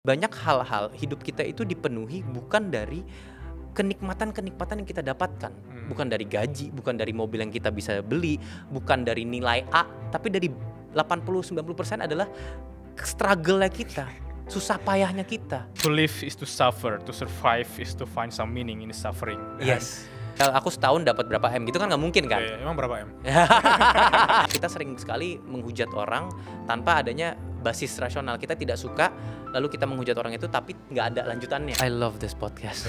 Banyak hal-hal hidup kita itu dipenuhi bukan dari kenikmatan-kenikmatan yang kita dapatkan. Bukan dari gaji, bukan dari mobil yang kita bisa beli, bukan dari nilai A, tapi dari 80-90% adalah struggle-nya kita, susah payahnya kita. To live is to suffer, to survive is to find some meaning in the suffering. Yes. Kalau aku setahun dapat berapa M gitu kan nggak mungkin kan? Emang berapa M? Kita sering sekali menghujat orang tanpa adanya basis rasional. Kita tidak suka, lalu kita menghujat orang itu tapi nggak ada lanjutannya. I love this podcast.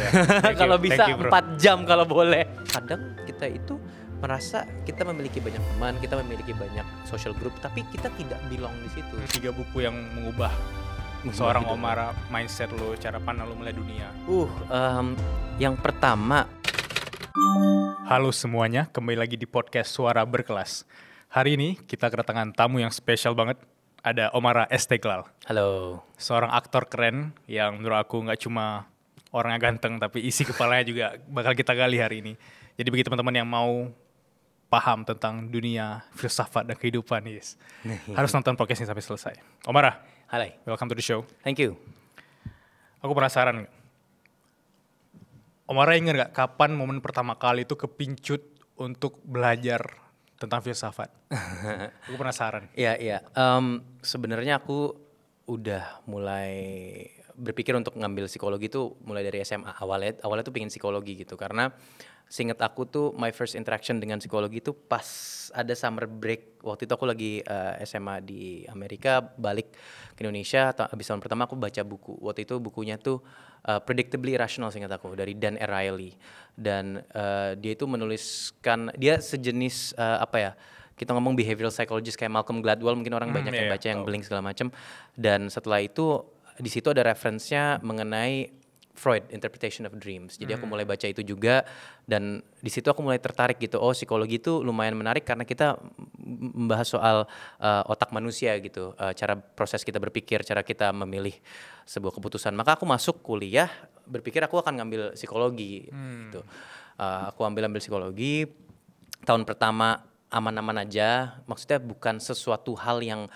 Kalau bisa 4 jam kalau boleh. Kadang kita itu merasa kita memiliki banyak teman, kita memiliki banyak social group, tapi kita tidak belong di situ. 3 buku yang mengubah seorang Omar, mindset lo, cara pandang lo melihat dunia. Yang pertama. Halo semuanya, kembali lagi di podcast Suara Berkelas. Hari ini kita kedatangan tamu yang spesial banget. Ada Omar Esteglal. Halo. Seorang aktor keren yang menurut aku nggak cuma orangnya ganteng, tapi isi kepalanya juga bakal kita gali hari ini. Jadi bagi teman-teman yang mau paham tentang dunia filsafat dan kehidupan, harus nonton podcast ini sampai selesai. Omar, hai, welcome to the show. Thank you. Aku penasaran, Omar ingat gak kapan momen pertama kali itu kepincut untuk belajar tentang filsafat? Aku penasaran. Iya. Sebenarnya aku udah mulai berpikir untuk ngambil psikologi itu mulai dari SMA. Awalnya tuh pengen psikologi gitu, karena seingat aku tuh my first interaction dengan psikologi itu pas ada summer break. Waktu itu aku lagi SMA di Amerika, balik ke Indonesia. Habis tahun pertama aku baca buku. Waktu itu bukunya tuh Predictably Irrational, seingat aku, dari Dan Ariely. Dan dia itu menuliskan, dia sejenis kita ngomong behavioral psychologist kayak Malcolm Gladwell, mungkin orang banyak yang baca, yang Blink segala macam. Dan setelah itu di situ ada referensinya mengenai Freud, Interpretation of Dreams. Jadi aku mulai baca itu juga, dan di situ aku mulai tertarik gitu. Oh, psikologi itu lumayan menarik karena kita membahas soal otak manusia gitu, cara proses kita berpikir, cara kita memilih sebuah keputusan. Maka aku masuk kuliah berpikir aku akan ngambil psikologi gitu. Aku ambil psikologi. Tahun pertama aman-aman aja. Maksudnya bukan sesuatu hal yang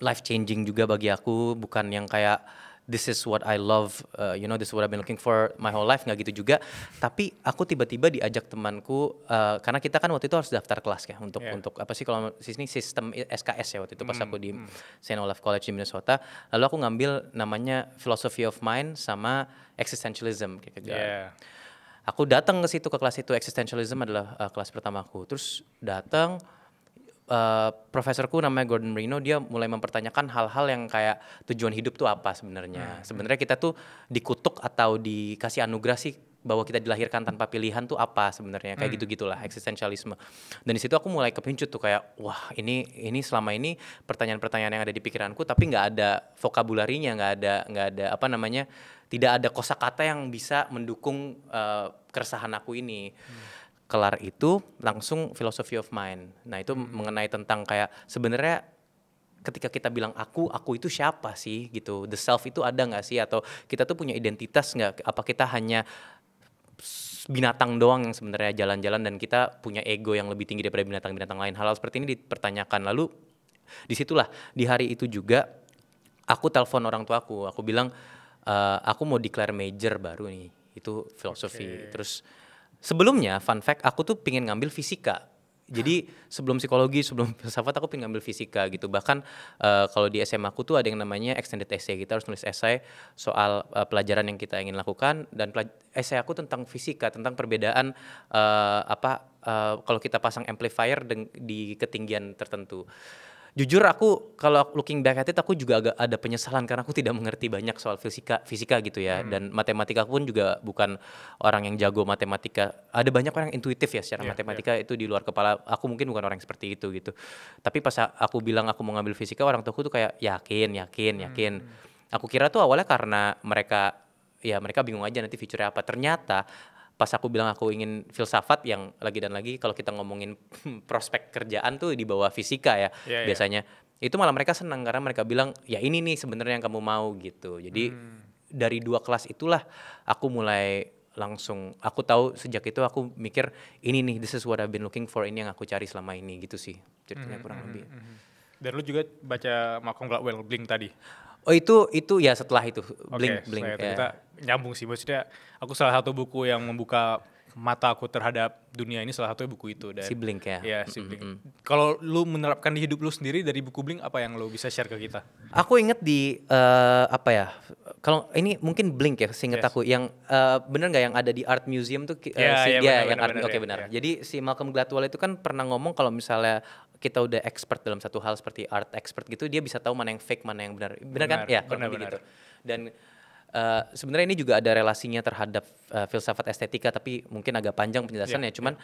life changing juga bagi aku, bukan yang kayak this is what I love, this is what I've been looking for my whole life, nggak gitu juga. Tapi aku tiba-tiba diajak temanku, karena kita kan waktu itu harus daftar kelas ya untuk apa sih kalau sini sistem SKS ya waktu itu pas aku di St. Olaf College di Minnesota. Lalu aku ngambil namanya Philosophy of Mind sama Existentialism gitu. Aku datang ke situ, ke kelas itu. Existentialism adalah kelas pertamaku. Terus datang, profesorku namanya Gordon Reno, dia mulai mempertanyakan hal-hal yang kayak tujuan hidup tuh apa sebenarnya. Sebenarnya kita tuh dikutuk atau dikasih anugerah sih bahwa kita dilahirkan tanpa pilihan tuh apa sebenarnya, kayak gitu-gitulah, eksistensialisme. Dan di situ aku mulai kepincut tuh kayak wah, ini selama ini pertanyaan-pertanyaan yang ada di pikiranku tapi nggak ada vokabularinya, nggak ada tidak ada kosakata yang bisa mendukung keresahan aku ini. Kelar itu langsung Philosophy of Mind. Nah itu mengenai tentang kayak sebenarnya ketika kita bilang aku itu siapa sih gitu, the self itu ada nggak sih, atau kita tuh punya identitas nggak, apa kita hanya binatang doang yang sebenarnya jalan-jalan dan kita punya ego yang lebih tinggi daripada binatang-binatang lain. Hal-hal seperti ini dipertanyakan. Lalu disitulah di hari itu juga aku telepon orang tuaku, aku bilang aku mau declare major baru nih, itu filosofi. Terus sebelumnya, fun fact, aku tuh pengen ngambil fisika. Jadi sebelum psikologi, sebelum filsafat, aku pengen ngambil fisika gitu. Bahkan kalau di SMA aku tuh ada yang namanya extended essay. Kita harus nulis essay soal pelajaran yang kita ingin lakukan. Dan essay aku tentang fisika, tentang perbedaan kalau kita pasang amplifier di ketinggian tertentu. Jujur aku kalau looking back at it, aku juga agak ada penyesalan karena aku tidak mengerti banyak soal fisika gitu ya. Dan matematika pun juga bukan orang yang jago matematika. Ada banyak orang yang intuitif ya secara matematika, itu di luar kepala. Aku mungkin bukan orang seperti itu gitu. Tapi pas aku bilang aku mau ngambil fisika, orang tuaku tuh kayak yakin. Aku kira tuh awalnya karena mereka bingung aja nanti future-nya apa. Ternyata pas aku bilang aku ingin filsafat, yang lagi dan lagi kalau kita ngomongin prospek kerjaan tuh di bawah fisika ya biasanya. Itu malah mereka senang karena mereka bilang ya ini nih sebenarnya yang kamu mau gitu. Jadi dari 2 kelas itulah aku mulai langsung, aku tahu sejak itu aku mikir ini nih, this is what I've been looking for, ini yang aku cari selama ini gitu sih ceritanya kurang lebih. Dan lu juga baca Malcolm Gladwell, Blink tadi? Oh itu ya setelah itu Oke, Blink setelah itu ya. kita nyambung sih. Maksudnya aku salah satu buku yang membuka mata aku terhadap dunia ini salah satunya buku itu. Dan Si Blink ya. ya si Blink. Kalau lu menerapkan di hidup lu sendiri dari buku Blink, apa yang lu bisa share ke kita? Aku inget di apa ya? Kalau ini mungkin Blink ya, seinget Yes. aku yang bener nggak yang ada di Art Museum tuh Ya, ya, dia benar, yang benar, art, benar, oke ya, benar. ya. Jadi si Malcolm Gladwell itu kan pernah ngomong kalau misalnya kita udah expert dalam satu hal seperti art expert gitu, dia bisa tahu mana yang fake, mana yang benar. Benar kan? Benar, Ya, kurang benar, lebih benar. gitu. Dan sebenarnya ini juga ada relasinya terhadap filsafat estetika, tapi mungkin agak panjang penjelasannya. Cuman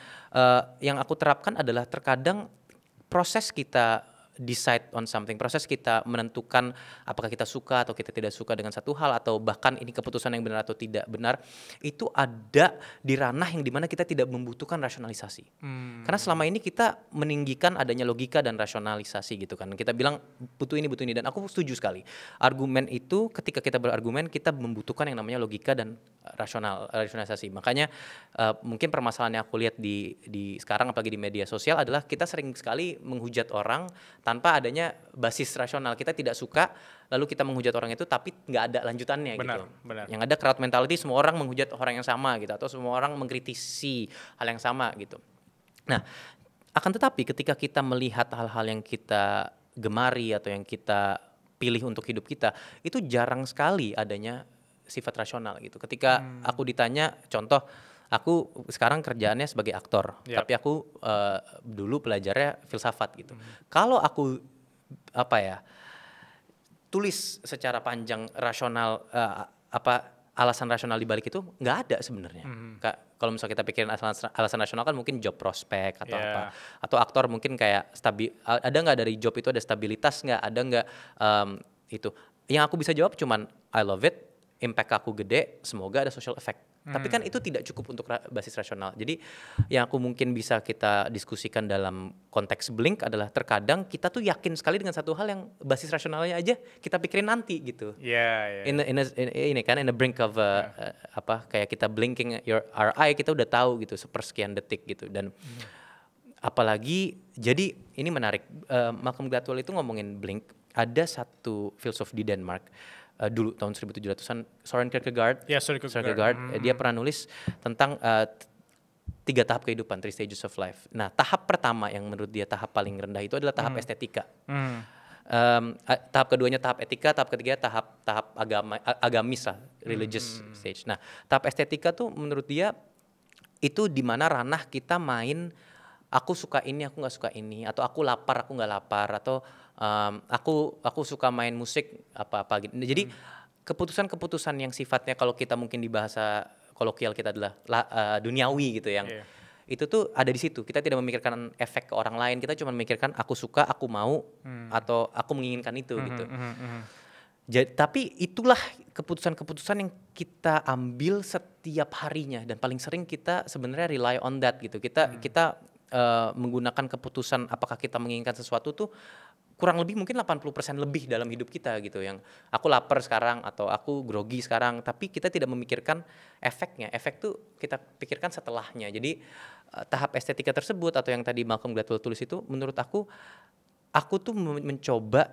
yang aku terapkan adalah terkadang proses kita decide on something, proses kita menentukan apakah kita suka atau kita tidak suka dengan satu hal, atau bahkan ini keputusan yang benar atau tidak benar, itu ada di ranah yang dimana kita tidak membutuhkan rasionalisasi. Karena selama ini kita meninggikan adanya logika dan rasionalisasi gitu kan. Kita bilang butuh ini, dan aku setuju sekali. Argumen itu ketika kita berargumen kita membutuhkan yang namanya logika dan rasionalisasi. Makanya mungkin permasalahan yang aku lihat di sekarang apalagi di media sosial adalah kita sering sekali menghujat orang tanpa adanya basis rasional. Kita tidak suka lalu kita menghujat orang itu tapi nggak ada lanjutannya gitu. Benar. Yang ada crowd mentality, semua orang menghujat orang yang sama gitu, atau semua orang mengkritisi hal yang sama gitu. Nah, akan tetapi ketika kita melihat hal-hal yang kita gemari atau yang kita pilih untuk hidup kita, itu jarang sekali adanya sifat rasional gitu. Ketika aku ditanya, contoh, aku sekarang kerjaannya sebagai aktor, Yap. tapi aku dulu belajarnya filsafat gitu. Kalau aku tulis secara panjang rasional alasan rasional di balik itu nggak ada sebenarnya. Kalau misalnya kita pikirin alasan rasional kan mungkin job prospek atau Yeah. apa, atau aktor mungkin kayak ada nggak dari job itu ada stabilitas nggak, ada nggak itu. Yang aku bisa jawab cuman I love it, impact aku gede, semoga ada social effect. Tapi kan itu tidak cukup untuk basis rasional. Jadi yang aku mungkin bisa kita diskusikan dalam konteks Blink adalah terkadang kita tuh yakin sekali dengan satu hal yang basis rasionalnya aja kita pikirin nanti gitu. Iya. Ini kan in the brink of kayak kita blinking our eye, kita udah tahu gitu sepersekian detik gitu. Dan apalagi jadi ini menarik, Malcolm Gladwell itu ngomongin Blink, ada satu filsuf di Denmark dulu tahun 1700-an, Soren Kierkegaard. Ya, Soren Kierkegaard. Dia pernah nulis tentang 3 tahap kehidupan, 3 stages of life. Nah, tahap pertama yang menurut dia tahap paling rendah itu adalah tahap estetika. Tahap keduanya tahap etika, tahap ketiga tahap agamis lah, religious stage. Nah, tahap estetika tuh menurut dia itu di mana ranah kita main aku suka ini, aku nggak suka ini, atau aku lapar, aku nggak lapar, atau aku suka main musik apa gitu. Jadi keputusan-keputusan yang sifatnya kalau kita mungkin di bahasa kolokial kita adalah duniawi gitu, yang itu tuh ada di situ. Kita tidak memikirkan efek ke orang lain, kita cuma memikirkan aku suka, aku mau, atau aku menginginkan itu gitu. Jadi, tapi itulah keputusan-keputusan yang kita ambil setiap harinya, dan paling sering kita sebenarnya rely on that gitu. Kita menggunakan keputusan apakah kita menginginkan sesuatu tuh kurang lebih mungkin 80% lebih dalam hidup kita gitu, yang aku lapar sekarang atau aku grogi sekarang, tapi kita tidak memikirkan efeknya. Efek tuh kita pikirkan setelahnya. Jadi tahap estetika tersebut atau yang tadi Malcolm Gladwell tulis itu, menurut aku tuh mencoba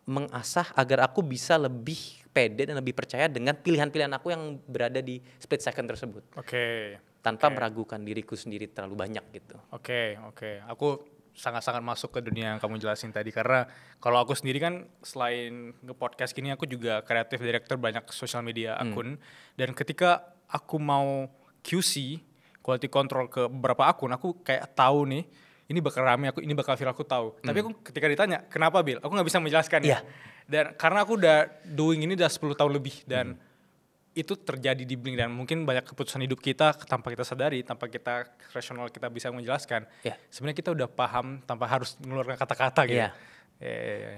mengasah agar aku bisa lebih pede dan lebih percaya dengan pilihan-pilihan aku yang berada di split second tersebut. Tanpa meragukan diriku sendiri terlalu banyak gitu. Oke. Aku sangat-sangat masuk ke dunia yang kamu jelasin tadi, karena kalau aku sendiri kan selain nge-podcast gini aku juga kreatif director banyak social media akun, dan ketika aku mau QC quality control ke beberapa akun, aku kayak tahu nih ini bakal rame, ini bakal viral, aku tahu. Tapi aku ketika ditanya kenapa Bill, aku nggak bisa menjelaskan ya. Dan karena aku udah doing ini udah 10 tahun lebih, dan itu terjadi di Blink, dan mungkin banyak keputusan hidup kita tanpa kita sadari, tanpa kita rasional kita bisa menjelaskan. Sebenarnya kita udah paham tanpa harus mengeluarkan kata-kata gitu.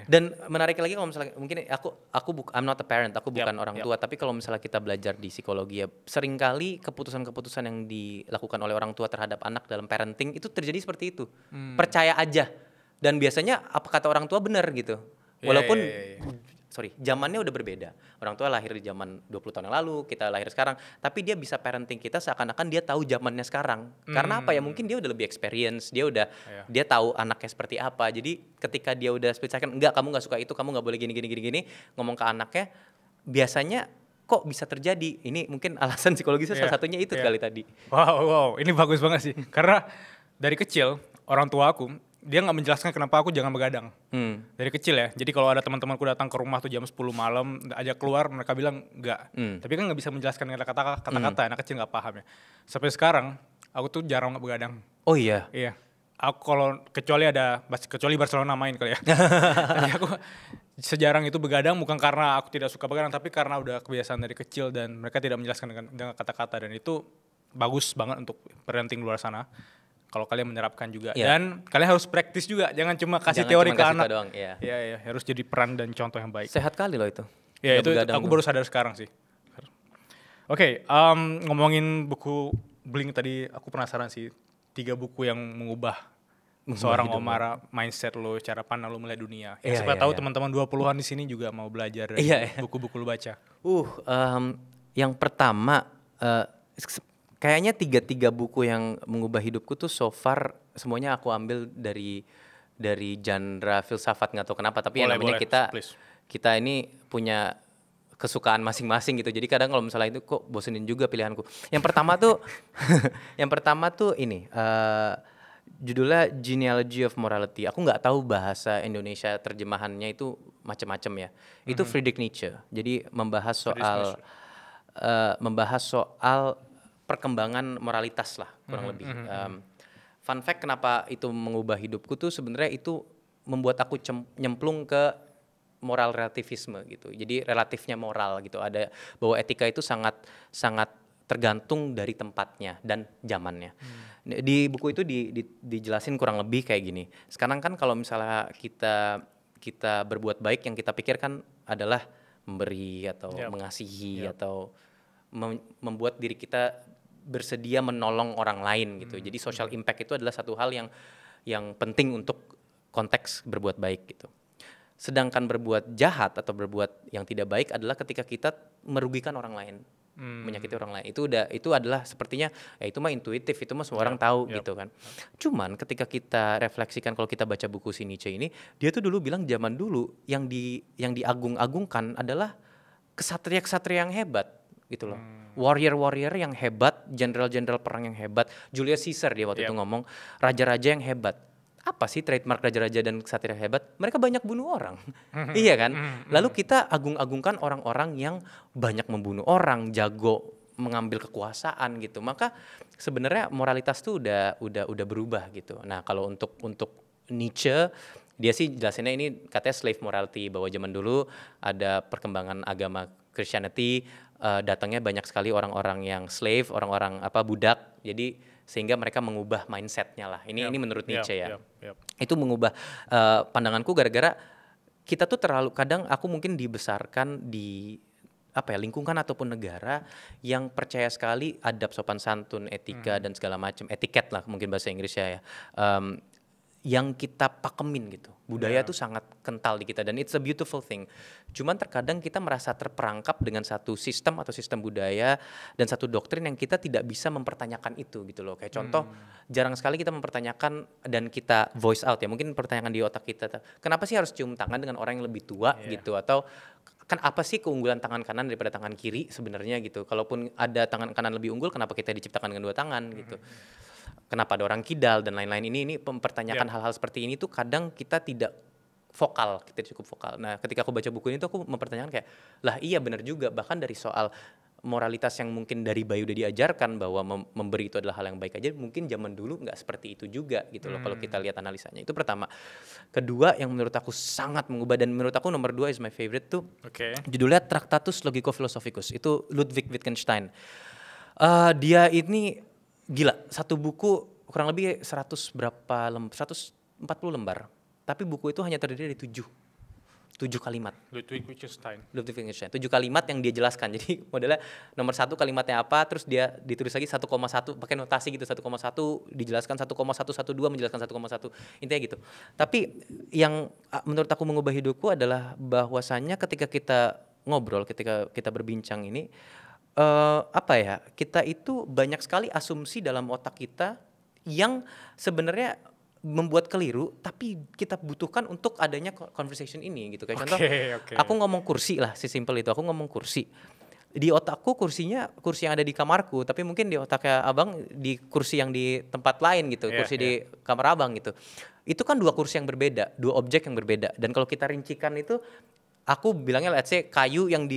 Dan menarik lagi kalau misalnya mungkin I'm not a parent, aku bukan orang tua, tapi kalau misalnya kita belajar di psikologi ya, seringkali keputusan-keputusan yang dilakukan oleh orang tua terhadap anak dalam parenting itu terjadi seperti itu. Percaya aja. Dan biasanya apa kata orang tua benar gitu. Walaupun zamannya udah berbeda. Orang tua lahir di zaman 20 tahun yang lalu, kita lahir sekarang, tapi dia bisa parenting kita seakan-akan dia tahu zamannya sekarang. Karena apa ya? Mungkin dia udah lebih experience, dia tahu anaknya seperti apa. Jadi ketika dia udah split second, enggak, kamu nggak suka itu, kamu nggak boleh gini, ngomong ke anaknya, biasanya kok bisa terjadi. Ini mungkin alasan psikologisnya salah satunya itu kali tadi. Wow, ini bagus banget sih. Karena dari kecil orang tua aku dia nggak menjelaskan kenapa aku jangan begadang. Dari kecil ya. Jadi kalau ada teman-temanku datang ke rumah tuh jam 10 malam, ajak keluar, mereka bilang enggak. Tapi kan nggak bisa menjelaskan kata-kata, anak kecil nggak paham ya. Sampai sekarang aku tuh jarang nggak begadang. Oh iya. Iya. Aku kalau kecuali Barcelona main kali ya. Tapi aku sejarang itu begadang bukan karena aku tidak suka begadang, tapi karena udah kebiasaan dari kecil dan mereka tidak menjelaskan dengan kata-kata, dan itu bagus banget untuk parenting luar sana. Kalau kalian menerapkan juga, dan kalian harus praktis juga, jangan cuma kasih teori ke anak. Doang, Iya, harus jadi peran dan contoh yang baik. Sehat kali loh itu. Ya itu aku baru sadar sekarang sih. Oke, ngomongin buku Blink tadi, aku penasaran sih 3 buku yang mengubah seorang Omar, mindset lo, cara pandang lo melihat dunia. Siapa tahu teman-teman 20-an di sini juga mau belajar dari buku-buku lo baca. Yang pertama, kayaknya 3 buku yang mengubah hidupku tuh so far semuanya aku ambil dari genre filsafat, nggak tahu kenapa, tapi namanya kita ini punya kesukaan masing-masing gitu. Jadi kadang kalau misalnya itu kok bosenin juga pilihanku. Yang pertama tuh ini judulnya Genealogy of Morality. Aku nggak tahu bahasa Indonesia terjemahannya itu macam-macam ya. Itu Friedrich Nietzsche. Jadi membahas soal perkembangan moralitas lah kurang lebih. Fun fact kenapa itu mengubah hidupku tuh sebenarnya itu membuat aku nyemplung ke moral relativisme gitu. Jadi relatifnya moral gitu. Ada bahwa etika itu sangat tergantung dari tempatnya dan zamannya. Di buku itu dijelasin kurang lebih kayak gini. Sekarang kan kalau misalnya kita berbuat baik, yang kita pikirkan adalah memberi atau mengasihi atau membuat diri kita bersedia menolong orang lain gitu. Jadi social impact itu adalah satu hal yang penting untuk konteks berbuat baik gitu. Sedangkan berbuat jahat atau berbuat yang tidak baik adalah ketika kita merugikan orang lain, menyakiti orang lain. Itu adalah sepertinya itu mah intuitif, itu mah semua orang tahu gitu kan. Cuman ketika kita refleksikan, kalau kita baca buku si Nietzsche ini, dia tuh dulu bilang zaman dulu yang diagung-agungkan adalah kesatria-kesatria yang hebat gitu loh. Warrior yang hebat, jenderal-jenderal perang yang hebat. Julius Caesar dia waktu itu ngomong, raja-raja yang hebat. Apa sih trademark raja-raja dan kesatria hebat? Mereka banyak bunuh orang. Iya kan? Lalu kita agung-agungkan orang-orang yang banyak membunuh orang, jago mengambil kekuasaan gitu. Maka sebenarnya moralitas tuh udah berubah gitu. Nah, kalau untuk Nietzsche, dia sih jelasinnya ini katanya slave morality, bahwa zaman dulu ada perkembangan agama Christianity, datangnya banyak sekali orang-orang yang slave, orang-orang budak. Jadi sehingga mereka mengubah mindsetnya lah. Ini menurut Nietzsche ya. Itu mengubah pandanganku gara-gara kita tuh terlalu, kadang aku mungkin dibesarkan di lingkungan ataupun negara yang percaya sekali adab sopan santun, etika dan segala macam, etiket lah mungkin bahasa Inggrisnya ya. Yang kita pakemin gitu. Budaya tuh sangat kental di kita dan it's a beautiful thing. Cuman terkadang kita merasa terperangkap dengan satu sistem atau sistem budaya dan satu doktrin yang kita tidak bisa mempertanyakan itu gitu loh. Kayak contoh, jarang sekali kita mempertanyakan dan kita voice out ya. Mungkin pertanyaan di otak kita, kenapa sih harus cium tangan dengan orang yang lebih tua gitu, atau kan apa sih keunggulan tangan kanan daripada tangan kiri sebenarnya gitu. Kalaupun ada tangan kanan lebih unggul, kenapa kita diciptakan dengan 2 tangan gitu. Kenapa ada orang kidal dan lain-lain. Ini mempertanyakan hal-hal seperti ini tuh kadang kita tidak vokal, kita cukup vokal. Nah, ketika aku baca buku ini tuh aku mempertanyakan kayak, lah iya benar juga, bahkan dari soal moralitas yang mungkin dari bayi udah diajarkan bahwa memberi itu adalah hal yang baik aja, mungkin zaman dulu nggak seperti itu juga gitu loh kalau kita lihat analisanya. Itu pertama. Kedua yang menurut aku sangat mengubah, dan menurut aku nomor 2 is my favorite tuh, judulnya Tractatus Logico-Philosophicus. Itu Ludwig Wittgenstein. Dia ini gila, satu buku kurang lebih 140 lembar. Tapi buku itu hanya terdiri dari 7. 7 kalimat. Ludwig Wittgenstein. 7 kalimat yang dia jelaskan. Jadi modelnya nomor 1 kalimatnya apa, terus dia ditulis lagi 1,1 pakai notasi gitu, 1,1 dijelaskan, 1,112 menjelaskan 1,1, intinya gitu. Tapi yang menurut aku mengubah hidupku adalah bahwasannya ketika kita ngobrol, ketika kita berbincang ini, kita itu banyak sekali asumsi dalam otak kita yang sebenarnya membuat keliru, tapi kita butuhkan untuk adanya conversation ini gitu. Kayak contoh, aku ngomong kursi lah, sesimpel itu. Aku ngomong kursi. Di otakku kursinya kursi yang ada di kamarku, tapi mungkin di otaknya abang di kursi yang di tempat lain gitu, kursi di kamar abang gitu. Itu kan 2 kursi yang berbeda, 2 objek yang berbeda. Dan kalau kita rincikan itu, aku bilangnya let's say kayu yang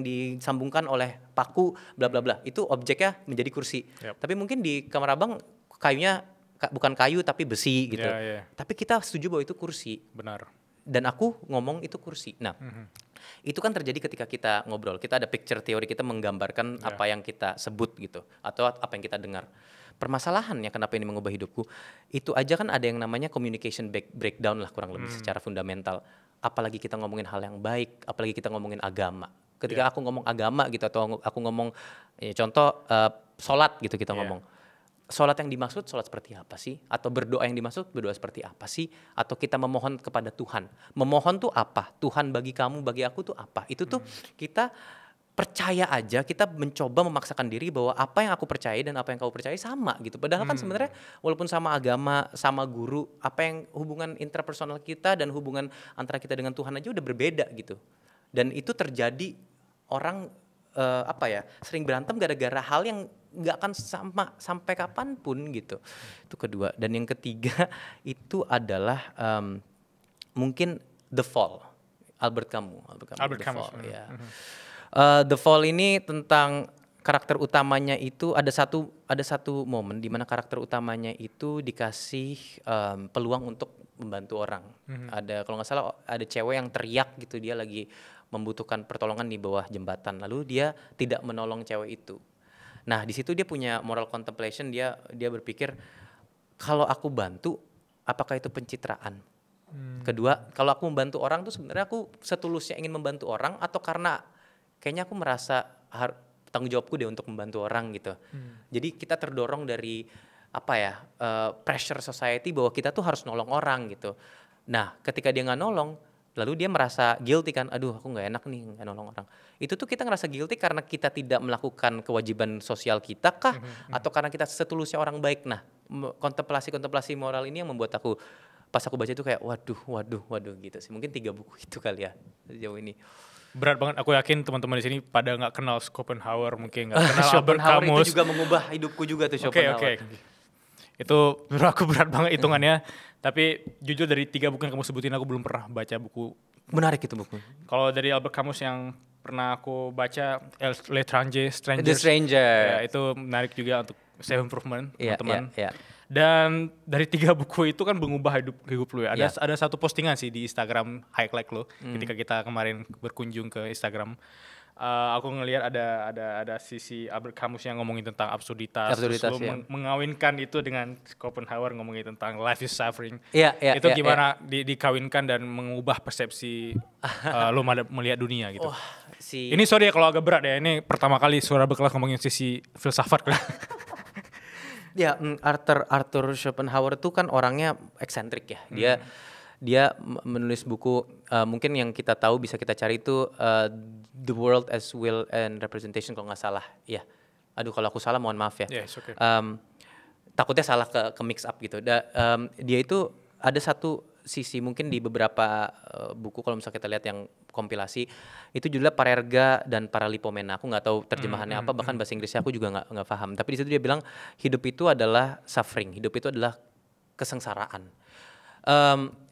disambungkan oleh paku bla bla bla, itu objeknya menjadi kursi. Tapi mungkin di kamar abang kayunya bukan kayu tapi besi gitu. Tapi kita setuju bahwa itu kursi. Benar. Dan aku ngomong itu kursi. Nah, itu kan terjadi ketika kita ngobrol. Kita ada picture teori, kita menggambarkan apa yang kita sebut gitu, atau apa yang kita dengar. Permasalahannya kenapa ini mengubah hidupku, itu aja kan ada yang namanya communication breakdown lah kurang lebih secara fundamental. Apalagi kita ngomongin hal yang baik, apalagi kita ngomongin agama. Ketika aku ngomong agama gitu, atau aku ngomong contoh sholat gitu, kita ngomong sholat yang dimaksud sholat seperti apa sih? Atau berdoa yang dimaksud berdoa seperti apa sih? Atau kita memohon kepada Tuhan. Memohon tuh apa? Tuhan bagi kamu, bagi aku tuh apa? Itu tuh kita percaya aja, kita mencoba memaksakan diri bahwa apa yang aku percaya dan apa yang kau percaya sama gitu. Padahal kan sebenarnya walaupun sama agama, sama guru, apa yang hubungan interpersonal kita dan hubungan antara kita dengan Tuhan aja udah berbeda gitu. Dan itu terjadi orang sering berantem gara-gara hal yang nggak akan sama sampai kapanpun gitu. Itu kedua. Dan yang ketiga itu adalah mungkin The Fall, Albert Camus. The Fall, ya. The Fall ini tentang karakter utamanya itu ada satu momen di mana karakter utamanya itu dikasih peluang untuk membantu orang. Ada, kalau nggak salah, ada cewek yang teriak gitu, dia lagi membutuhkan pertolongan di bawah jembatan, lalu dia tidak menolong cewek itu. Nah, di situ dia punya moral contemplation, dia berpikir, kalau aku bantu, apakah itu pencitraan? Kedua, kalau aku membantu orang tuh sebenarnya aku setulusnya ingin membantu orang, atau karena kayaknya aku merasa tanggung jawabku deh untuk membantu orang gitu. Jadi kita terdorong dari pressure society bahwa kita tuh harus nolong orang gitu. Nah, ketika dia nggak nolong, lalu dia merasa guilty kan, aduh aku nggak enak nih nggak nolong orang. Itu tuh kita ngerasa guilty karena kita tidak melakukan kewajiban sosial kita kah, atau karena kita setulusnya orang baik. Nah, kontemplasi moral ini yang membuat aku, pas aku baca itu kayak waduh gitu sih. Mungkin 3 buku itu kali ya sejauh ini. Berat banget, aku yakin teman-teman di sini pada nggak kenal Schopenhauer, mungkin nggak kenal Albert Schopenhauer Camus. itu juga mengubah hidupku juga tuh Schopenhauer. Itu menurut aku berat banget hitungannya. Tapi jujur dari 3 buku yang kamu sebutin aku belum pernah baca buku. Menarik itu buku. Kalau dari Albert Camus yang pernah aku baca, The Stranger. Ya, itu menarik juga untuk self improvement teman-teman. Dan dari 3 buku itu kan mengubah hidup lu ya. Ada satu postingan sih di Instagram highlight lo ketika kita kemarin berkunjung ke Instagram. Aku ngelihat ada sisi Albert Camus yang ngomongin tentang absurditas terus lu mengawinkan itu dengan Schopenhauer ngomongin tentang life is suffering. Itu gimana dikawinkan dan mengubah persepsi lu melihat dunia gitu. Ini sorry ya kalau agak berat ya, ini pertama kali Suara Berkelas ngomongin sisi filsafat. Ya, Arthur Schopenhauer itu kan orangnya eksentrik ya. Dia menulis buku, mungkin yang kita tahu bisa kita cari itu The World as Will and Representation kalau nggak salah. Ya, aduh kalau aku salah mohon maaf ya. Okay. Takutnya salah ke mix up gitu. Dia itu ada satu sisi mungkin di beberapa buku, kalau misalnya kita lihat yang kompilasi itu judulnya Parerga dan Paralipomena. Aku nggak tahu terjemahannya apa, bahkan bahasa Inggrisnya aku juga nggak paham. Tapi di situ dia bilang hidup itu adalah suffering, hidup itu adalah kesengsaraan.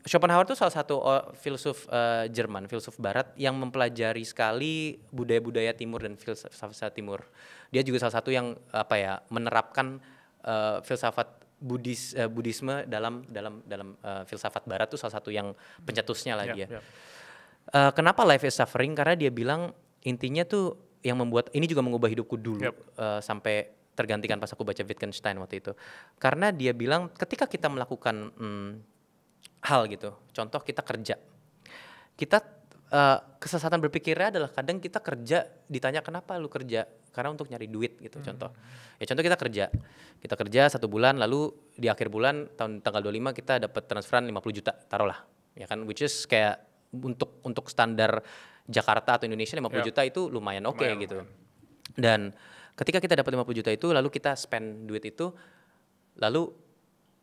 Schopenhauer itu salah satu filsuf Jerman, filsuf Barat yang mempelajari sekali budaya-budaya Timur dan filsafat Timur. Dia juga salah satu yang menerapkan filsafat Buddhisme dalam filsafat Barat, tuh salah satu yang pencetusnya lah dia. Kenapa life is suffering? Karena dia bilang intinya tuh yang membuat ini juga mengubah hidupku dulu sampai tergantikan pas aku baca Wittgenstein waktu itu. Karena dia bilang ketika kita melakukan hal gitu. Contoh kita kerja. Kita kesesatan berpikirnya adalah kadang kita kerja ditanya kenapa lu kerja? Karena untuk nyari duit gitu contoh. Ya contoh kita kerja 1 bulan lalu di akhir bulan tanggal 25 kita dapat transferan 50 juta taruhlah. Ya kan which is kayak untuk standar Jakarta atau Indonesia 50 juta itu lumayan oke gitu. Dan ketika kita dapat 50 juta itu lalu kita spend duit itu lalu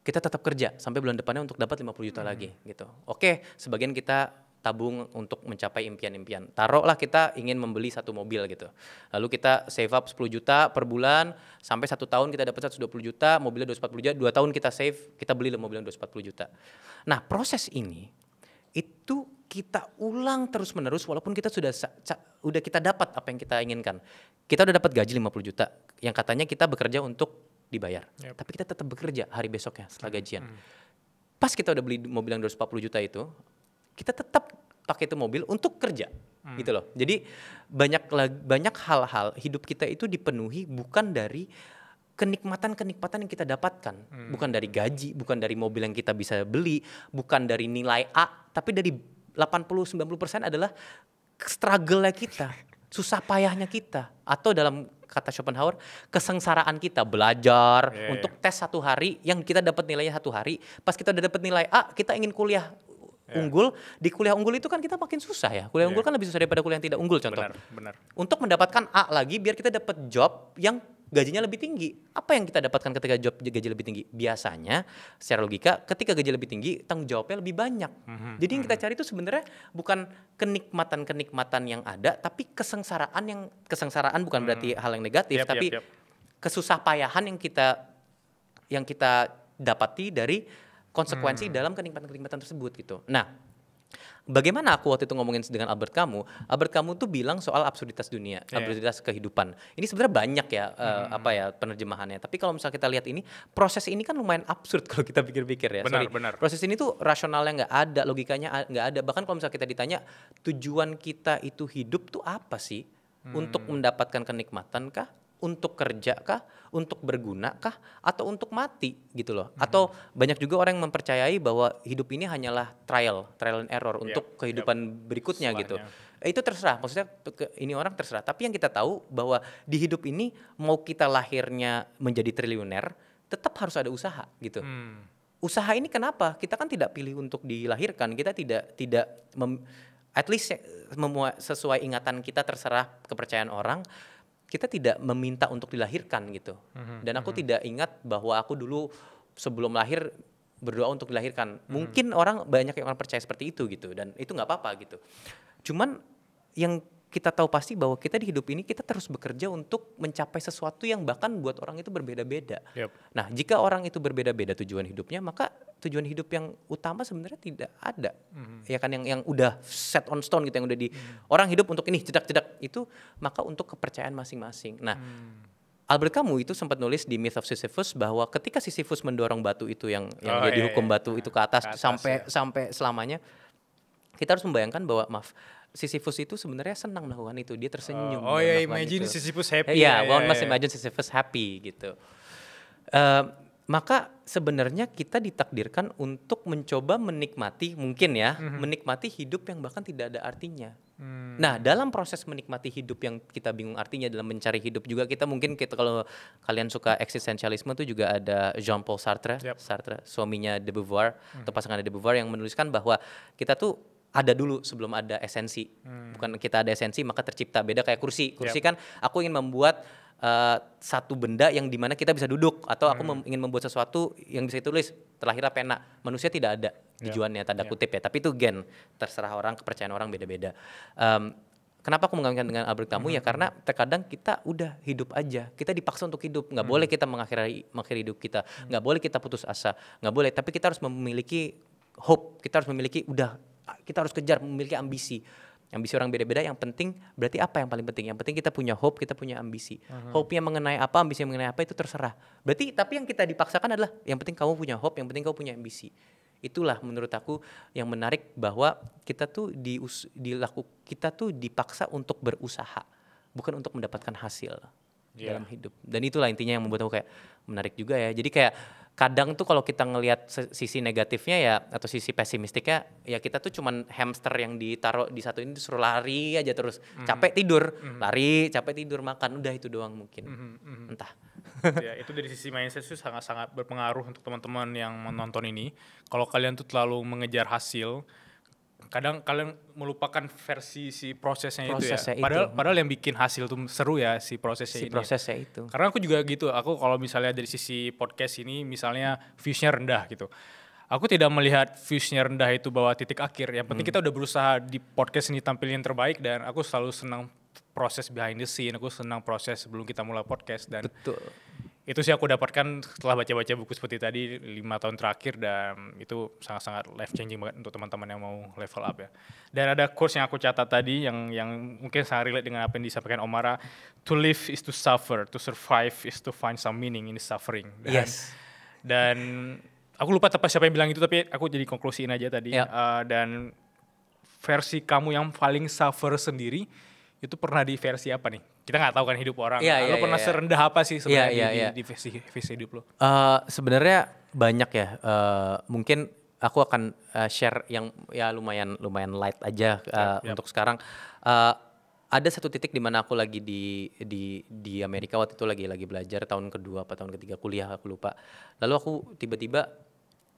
kita tetap kerja sampai bulan depannya untuk dapat 50 juta lagi gitu. Oke, sebagian kita tabung untuk mencapai impian-impian. Taruhlah kita ingin membeli 1 mobil gitu. Lalu kita save up 10 juta per bulan sampai 1 tahun kita dapat 120 juta, mobilnya 240 juta, 2 tahun kita save, kita beli mobil yang 240 juta. Nah, proses ini itu kita ulang terus-menerus walaupun kita udah kita dapat apa yang kita inginkan. Kita udah dapat gaji 50 juta yang katanya kita bekerja untuk dibayar. Tapi kita tetap bekerja hari besoknya setelah gajian. Pas kita udah beli mobil yang 240 juta itu, kita tetap pakai itu mobil untuk kerja gitu loh. Jadi banyak hal-hal hidup kita itu dipenuhi bukan dari kenikmatan yang kita dapatkan, bukan dari gaji, bukan dari mobil yang kita bisa beli, bukan dari nilai A, tapi dari 80-90% adalah struggle-nya kita, susah payahnya kita, atau dalam kata Schopenhauer kesengsaraan kita belajar untuk tes 1 hari yang kita dapat nilainya 1 hari, pas kita udah dapat nilai A kita ingin kuliah unggul, di kuliah unggul itu kan kita makin susah ya. Kuliah unggul kan lebih susah daripada kuliah yang tidak unggul contoh. Benar. Untuk mendapatkan A lagi biar kita dapat job yang gajinya lebih tinggi. Apa yang kita dapatkan ketika job gaji lebih tinggi? Biasanya secara logika ketika gaji lebih tinggi tanggung jawabnya lebih banyak. Jadi yang kita cari itu sebenarnya bukan kenikmatan yang ada, tapi kesengsaraan bukan berarti hal yang negatif, tapi kesusah payahan yang kita dapati dari konsekuensi dalam kenikmatan tersebut gitu. Nah, bagaimana aku waktu itu ngomongin dengan Albert Camus tuh bilang soal absurditas dunia, absurditas kehidupan. Ini sebenarnya banyak ya penerjemahannya. Tapi kalau misalnya kita lihat ini, proses ini kan lumayan absurd kalau kita pikir-pikir ya. Benar. Proses ini tuh rasionalnya nggak ada, logikanya nggak ada. Bahkan kalau misalnya kita ditanya tujuan kita itu hidup tuh apa sih? Untuk mendapatkan kenikmatan kah? Untuk kerja kah, untuk berguna kah, atau untuk mati gitu loh. Atau banyak juga orang yang mempercayai bahwa hidup ini hanyalah trial and error untuk kehidupan berikutnya gitu. Itu terserah, maksudnya ini orang terserah. Tapi yang kita tahu bahwa di hidup ini mau kita lahirnya menjadi triliuner, tetap harus ada usaha gitu. Usaha ini kenapa? Kita kan tidak pilih untuk dilahirkan, kita tidak at least sesuai ingatan kita terserah kepercayaan orang. Kita tidak meminta untuk dilahirkan gitu. Dan aku tidak ingat bahwa aku dulu sebelum lahir berdoa untuk dilahirkan. Mungkin banyak yang orang percaya seperti itu gitu. Dan itu gak apa-apa gitu. Cuman yang kita tahu pasti bahwa kita di hidup ini kita terus bekerja untuk mencapai sesuatu yang bahkan buat orang itu berbeda-beda. Nah, jika orang itu berbeda-beda tujuan hidupnya, maka tujuan hidup yang utama sebenarnya tidak ada. Ya kan yang udah set on stone gitu, yang udah orang hidup untuk ini cedak-cedak itu, maka untuk kepercayaan masing-masing. Nah, Albert Camus itu sempat nulis di Myth of Sisyphus bahwa ketika Sisyphus mendorong batu itu yang dia dihukum batu itu ke atas sampai selamanya, kita harus membayangkan bahwa Sisyphus itu sebenarnya senang melakukan itu, dia tersenyum. Imagine Sisyphus happy. One must imagine Sisyphus happy gitu. Maka sebenarnya kita ditakdirkan untuk mencoba menikmati, menikmati hidup yang bahkan tidak ada artinya. Nah, dalam proses menikmati hidup yang kita bingung artinya, dalam mencari hidup juga kita kalau kalian suka eksistensialisme tuh juga ada Jean-Paul Sartre, suaminya de Beauvoir atau pasangan de Beauvoir yang menuliskan bahwa kita tuh ada dulu sebelum ada esensi. Bukan kita ada esensi maka tercipta. Beda kayak kursi. Kursi kan aku ingin membuat satu benda yang dimana kita bisa duduk, atau aku ingin membuat sesuatu yang bisa ditulis, terlahirlah pena. Manusia tidak ada tujuannya, tanda kutip ya, tapi itu gen, terserah orang, kepercayaan orang beda-beda. Kenapa aku menggabungkan dengan Albert Camus? Ya karena terkadang kita udah hidup aja, kita dipaksa untuk hidup, nggak boleh kita mengakhiri hidup kita, nggak boleh kita putus asa, nggak boleh, tapi kita harus memiliki hope, kita harus memiliki kita harus kejar, memiliki ambisi. Ambisi orang beda-beda, yang penting berarti apa yang paling penting? Yang penting kita punya hope, kita punya ambisi. Hope-nya mengenai apa, ambisi mengenai apa itu terserah. Berarti tapi yang kita dipaksakan adalah yang penting kamu punya hope, yang penting kamu punya ambisi. Itulah menurut aku yang menarik, bahwa kita tuh kita tuh dipaksa untuk berusaha, bukan untuk mendapatkan hasil. dalam hidup. Dan itulah intinya yang membuat aku kayak menarik juga ya. Jadi kayak kadang tuh kalau kita ngelihat sisi negatifnya ya atau sisi pesimistiknya ya kita tuh cuman hamster yang ditaruh di satu ini disuruh lari aja terus capek tidur, lari, capek tidur, makan, udah itu doang mungkin. Entah. Ya, itu dari sisi mindset itu sangat-sangat berpengaruh untuk teman-teman yang menonton ini. Kalau kalian tuh terlalu mengejar hasil, kadang kalian melupakan versi si prosesnya itu ya. Padahal yang bikin hasil tuh seru ya si prosesnya ini. Prosesnya itu. Karena aku juga gitu. Aku kalau misalnya dari sisi podcast ini misalnya viewsnya rendah gitu. Aku tidak melihat viewsnya rendah itu bahwa titik akhir. Yang penting kita udah berusaha di podcast ini tampilin yang terbaik dan aku selalu senang proses behind the scene. Aku senang proses sebelum kita mulai podcast dan Betul. Itu sih aku dapatkan setelah baca-baca buku seperti tadi 5 tahun terakhir dan itu sangat-sangat life changing banget untuk teman-teman yang mau level up ya. Dan ada quotes yang aku catat tadi yang mungkin sangat relate dengan apa yang disampaikan Omara. To live is to suffer, to survive is to find some meaning in the suffering. Dan aku lupa tepat siapa yang bilang itu tapi aku jadi konklusiin aja tadi. Dan versi kamu yang paling suffer sendiri itu pernah di versi apa nih? Kita nggak tahu kan hidup orang. Lo pernah serendah apa sih sebenarnya di versi hidup lo? Sebenarnya banyak ya. Mungkin aku akan share yang ya lumayan light aja untuk sekarang. Ada satu titik di mana aku lagi di Amerika waktu itu lagi belajar tahun kedua apa tahun ketiga kuliah aku lupa. Lalu aku tiba-tiba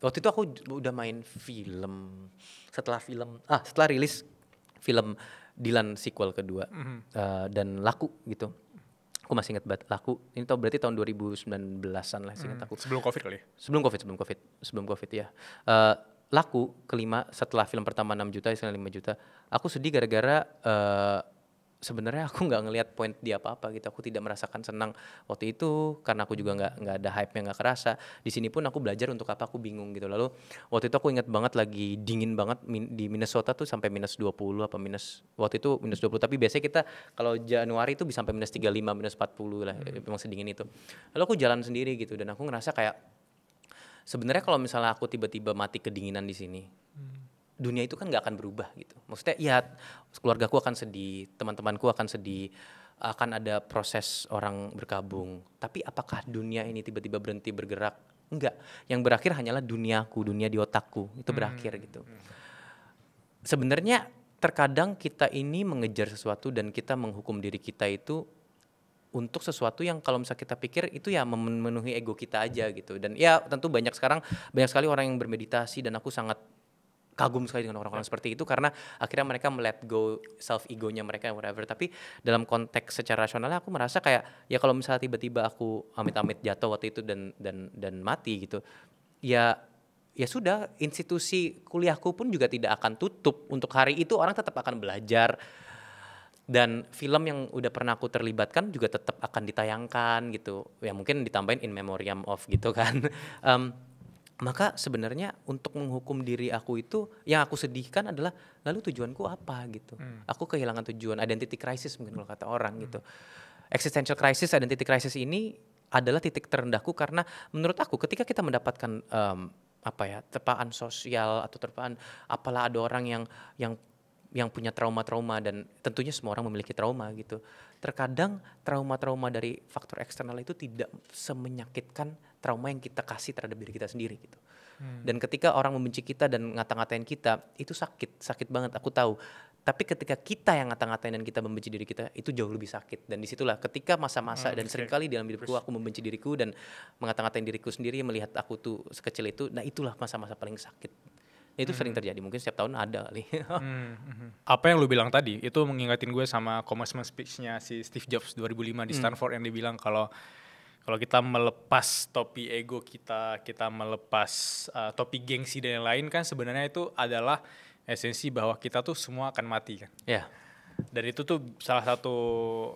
waktu itu aku udah main film setelah rilis film Dylan sequel kedua dan laku gitu. Aku masih ingat banget laku. Ini berarti tahun 2019-an lah seingat aku. Sebelum Covid kali ya? Sebelum Covid ya. Laku kelima setelah film pertama 6 juta, sekarang 5 juta. Aku sedih gara-gara sebenarnya aku nggak ngelihat point dia apa-apa gitu. Aku tidak merasakan senang waktu itu karena aku juga nggak ada hype-nya, nggak kerasa. Di sini pun aku belajar untuk apa aku bingung gitu. Lalu waktu itu aku ingat banget lagi dingin banget di Minnesota tuh sampai minus 20 apa waktu itu minus 20. Tapi biasanya kita kalau Januari itu bisa sampai minus 35, minus 40 lah. Memang sedingin itu. Lalu aku jalan sendiri gitu dan aku ngerasa kayak sebenarnya kalau misalnya aku tiba-tiba mati kedinginan di sini, dunia itu kan nggak akan berubah gitu. Maksudnya ya keluargaku akan sedih, teman-temanku akan sedih, akan ada proses orang berkabung. Tapi apakah dunia ini tiba-tiba berhenti bergerak? Enggak. Yang berakhir hanyalah duniaku, dunia di otakku itu berakhir gitu. Sebenarnya terkadang kita ini mengejar sesuatu dan kita menghukum diri kita itu untuk sesuatu yang kalau misalnya kita pikir itu ya memenuhi ego kita aja gitu. Dan ya tentu banyak sekali orang yang bermeditasi dan aku sangat kagum sekali dengan orang-orang seperti itu karena akhirnya mereka let go self egonya mereka whatever. Tapi dalam konteks secara rasionalnya aku merasa kayak ya kalau misalnya tiba-tiba aku amit-amit jatuh waktu itu dan mati gitu, ya sudah, institusi kuliahku pun juga tidak akan tutup. Untuk hari itu orang tetap akan belajar dan film yang udah pernah aku terlibatkan juga tetap akan ditayangkan gitu ya, mungkin ditambahin in memoriam of gitu kan. Maka sebenarnya untuk menghukum diri aku itu yang aku sedihkan adalah lalu tujuanku apa gitu. Aku kehilangan tujuan, identity crisis mungkin kalau kata orang gitu. Existential crisis, identity crisis ini adalah titik terendahku karena menurut aku ketika kita mendapatkan terpaan sosial atau terpaan apalah ada orang yang punya trauma-trauma dan tentunya semua orang memiliki trauma gitu. Terkadang trauma-trauma dari faktor eksternal itu tidak semenyakitkan trauma yang kita kasih terhadap diri kita sendiri gitu. Dan ketika orang membenci kita dan ngata-ngatain kita, itu sakit banget aku tahu. Tapi ketika kita yang ngata-ngatain dan kita membenci diri kita, itu jauh lebih sakit. Dan disitulah ketika masa-masa dan seringkali dalam hidupku aku membenci diriku dan mengata-ngatain diriku sendiri, melihat aku tuh sekecil itu, nah itulah masa-masa paling sakit. Itu sering terjadi, mungkin setiap tahun ada kali. Apa yang lu bilang tadi itu mengingatin gue sama commencement speech-nya si Steve Jobs 2005 di Stanford yang dibilang kalau kita melepas topi ego kita melepas topi gengsi dan yang lain kan sebenarnya itu adalah esensi bahwa kita tuh semua akan mati kan. Ya. Dan itu tuh salah satu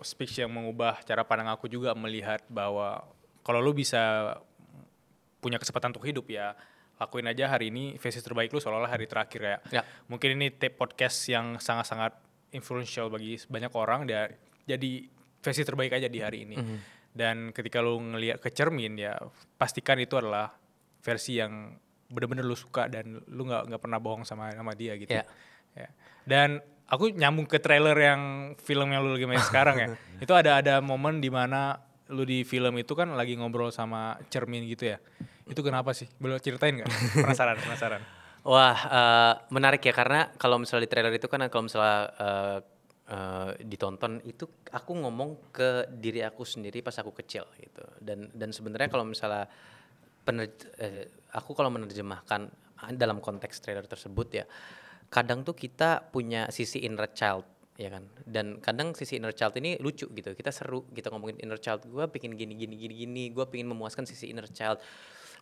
speech yang mengubah cara pandang aku juga melihat bahwa kalau lu bisa punya kesempatan untuk hidup ya lakuin aja hari ini versi terbaik lu seolah-olah hari terakhir ya. Mungkin ini tape podcast yang sangat-sangat influential bagi banyak orang dan jadi versi terbaik aja di hari ini. Dan ketika lu ngelihat ke cermin ya pastikan itu adalah versi yang benar-benar lu suka dan lu nggak pernah bohong sama dia gitu. Ya. Dan aku nyambung ke trailer yang film yang lu lagi main sekarang ya. Itu ada momen di mana lu di film itu kan lagi ngobrol sama cermin gitu ya. Itu kenapa sih? Boleh ceritain nggak? Penasaran. Wah, menarik ya karena kalau misalnya di trailer itu kan kalau misalnya ditonton itu aku ngomong ke diri aku sendiri pas aku kecil gitu. Dan sebenarnya kalau misalnya aku kalau menerjemahkan dalam konteks trailer tersebut ya, kadang tuh kita punya sisi inner child ya kan, dan kadang sisi inner child ini lucu gitu, kita seru, kita ngomongin inner child, gue pengen gini, gue pengen memuaskan sisi inner child.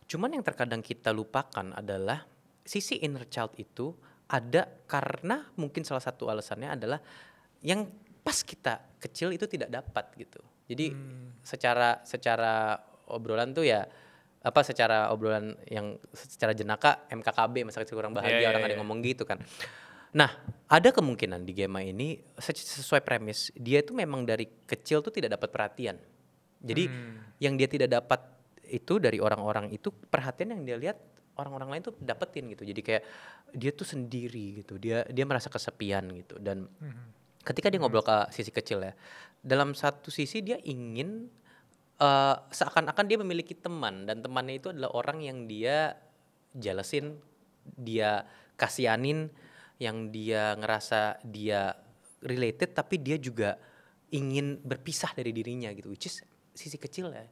Cuman yang terkadang kita lupakan adalah sisi inner child itu ada karena mungkin salah satu alasannya adalah yang pas kita kecil itu tidak dapat gitu. Jadi secara obrolan tuh ya secara obrolan yang secara jenaka MKKB, masa kecil kurang bahagia, orang ada yang ngomong gitu kan. Nah, ada kemungkinan di Gema ini sesuai premis dia itu memang dari kecil tuh tidak dapat perhatian. Jadi yang dia tidak dapat itu dari orang-orang itu perhatian yang dia lihat orang-orang lain tuh dapetin gitu. Jadi kayak dia tuh sendiri gitu. Dia merasa kesepian gitu. Dan ketika dia ngobrol ke sisi kecil ya, dalam satu sisi dia ingin seakan-akan dia memiliki teman, dan temannya itu adalah orang yang dia jelesin, dia kasihanin, yang dia ngerasa dia related tapi dia juga ingin berpisah dari dirinya gitu, which is sisi kecil ya.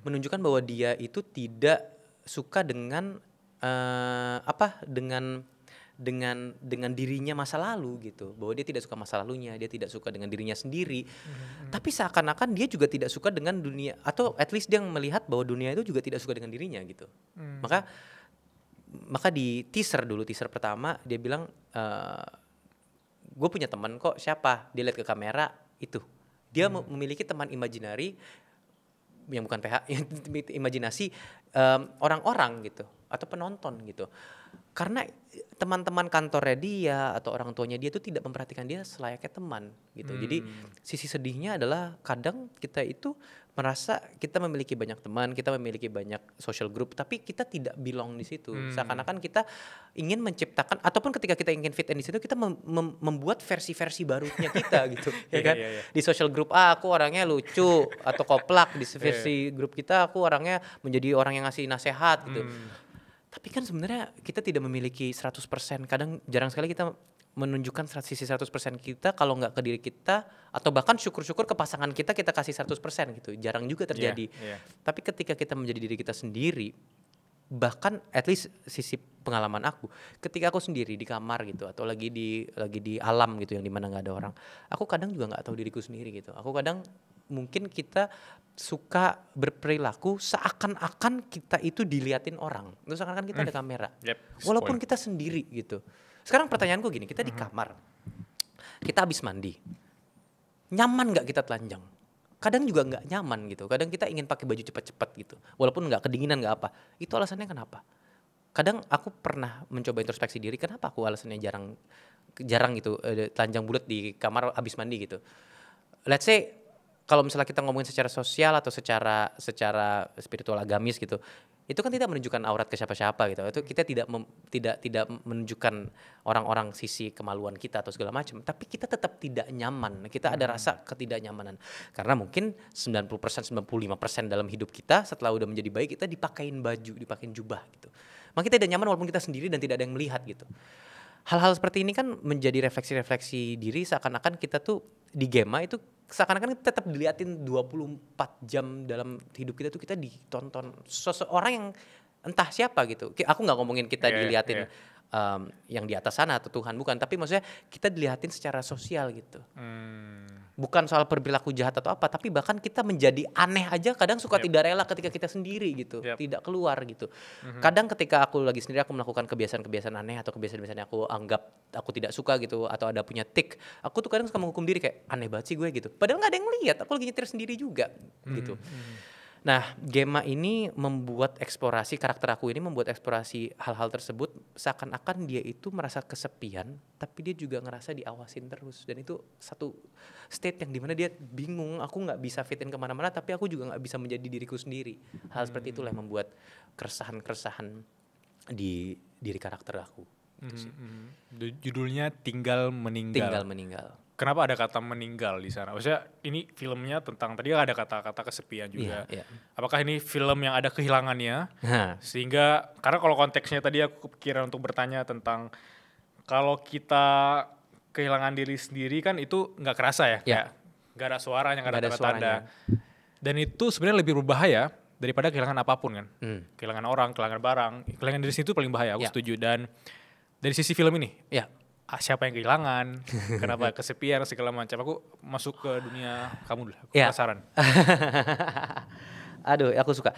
Menunjukkan bahwa dia itu tidak suka dengan dengan dirinya masa lalu gitu, bahwa dia tidak suka masa lalunya, dia tidak suka dengan dirinya sendiri. Tapi seakan-akan dia juga tidak suka dengan dunia, atau at least dia melihat bahwa dunia itu juga tidak suka dengan dirinya gitu. Maka di teaser pertama dia bilang, gue punya teman kok, siapa? Dia lihat ke kamera, itu dia memiliki teman imajinari yang bukan PH, yang imajinasi orang-orang gitu atau penonton gitu. Karena teman-teman kantornya dia atau orang tuanya dia itu tidak memperhatikan dia selayaknya teman gitu. Jadi sisi sedihnya adalah kadang kita itu merasa kita memiliki banyak teman, kita memiliki banyak social group, tapi kita tidak belong di situ. Seakan-akan kita ingin menciptakan, ataupun ketika kita ingin fit in di situ, kita membuat versi-versi barunya kita gitu, ya kan? Di social group aku orangnya lucu atau koplak, di versi grup kita aku orangnya menjadi orang yang ngasih nasihat gitu. Tapi kan sebenarnya kita tidak memiliki 100%. Kadang jarang sekali kita menunjukkan sisi 100% kita, kalau nggak ke diri kita, atau bahkan syukur-syukur ke pasangan kita kasih 100% gitu. Jarang juga terjadi. Tapi ketika kita menjadi diri kita sendiri, bahkan at least sisi pengalaman aku, ketika aku sendiri di kamar gitu, atau lagi di alam gitu yang dimana nggak ada orang, aku kadang juga nggak tahu diriku sendiri gitu. Aku kadang mungkin kita suka berperilaku seakan-akan kita itu diliatin orang, terus seakan-akan kita ada kamera, walaupun kita sendiri gitu. Sekarang pertanyaanku gini, kita di kamar, kita habis mandi, nyaman nggak kita telanjang? Kadang juga nggak nyaman gitu. Kadang kita ingin pakai baju cepat-cepat gitu, walaupun nggak kedinginan nggak apa. Itu alasannya kenapa? Kadang aku pernah mencoba introspeksi diri, kenapa aku alasannya jarang gitu telanjang bulat di kamar habis mandi gitu. Let's say kalau misalnya kita ngomongin secara sosial atau secara spiritual agamis gitu, itu kan tidak menunjukkan aurat ke siapa-siapa gitu. Itu kita tidak menunjukkan orang-orang sisi kemaluan kita atau segala macam, tapi kita tetap tidak nyaman. Kita ada rasa ketidaknyamanan. Karena mungkin 90%, 95% dalam hidup kita setelah udah menjadi baik, kita dipakein baju, dipakein jubah gitu. Maka kita tidak nyaman walaupun kita sendiri dan tidak ada yang melihat gitu. Hal-hal seperti ini kan menjadi refleksi-refleksi diri, seakan-akan kita tuh di Gema itu seakan-akan kita tetap diliatin 24 jam dalam hidup kita tuh, kita ditonton seseorang yang entah siapa gitu. Aku nggak ngomongin kita diliatin yang di atas sana atau Tuhan, bukan, tapi maksudnya kita diliatin secara sosial gitu. Bukan soal perilaku jahat atau apa, tapi bahkan kita menjadi aneh aja kadang suka tidak rela ketika kita sendiri gitu, tidak keluar gitu. Kadang ketika aku lagi sendiri, aku melakukan kebiasaan-kebiasaan aneh atau kebiasaan-kebiasaan yang aku anggap aku tidak suka gitu, atau ada punya tik, aku tuh kadang suka menghukum diri kayak aneh banget sih gue gitu. Padahal nggak ada yang lihat, aku lagi nyetir sendiri juga gitu. Nah, Gema ini membuat eksplorasi, karakter aku ini membuat eksplorasi hal-hal tersebut, seakan-akan dia itu merasa kesepian, tapi dia juga ngerasa diawasin terus. Dan itu satu state yang dimana dia bingung, aku gak bisa fit in kemana-mana, tapi aku juga gak bisa menjadi diriku sendiri. Hal seperti itulah yang membuat keresahan-keresahan di diri karakter aku. Judulnya Tinggal Meninggal. Tinggal Meninggal. kenapa ada kata meninggal di sana? Maksudnya ini filmnya tentang tadi ada kata-kata kesepian juga. Iya. Apakah ini film yang ada kehilangannya? Nah, Sehingga karena kalau konteksnya tadi aku kepikiran untuk bertanya tentang kalau kita kehilangan diri sendiri kan itu nggak kerasa ya, kayak nggak ada suaranya, nggak ada tanda-tanda. Dan itu sebenarnya lebih berbahaya daripada kehilangan apapun kan. Kehilangan orang, kehilangan barang, kehilangan diri sendiri itu paling bahaya. Aku setuju. Dan dari sisi film ini, siapa yang kehilangan, kenapa kesepian segala macam. Aku masuk ke dunia kamu dulu. Aku penasaran. Aduh, aku suka.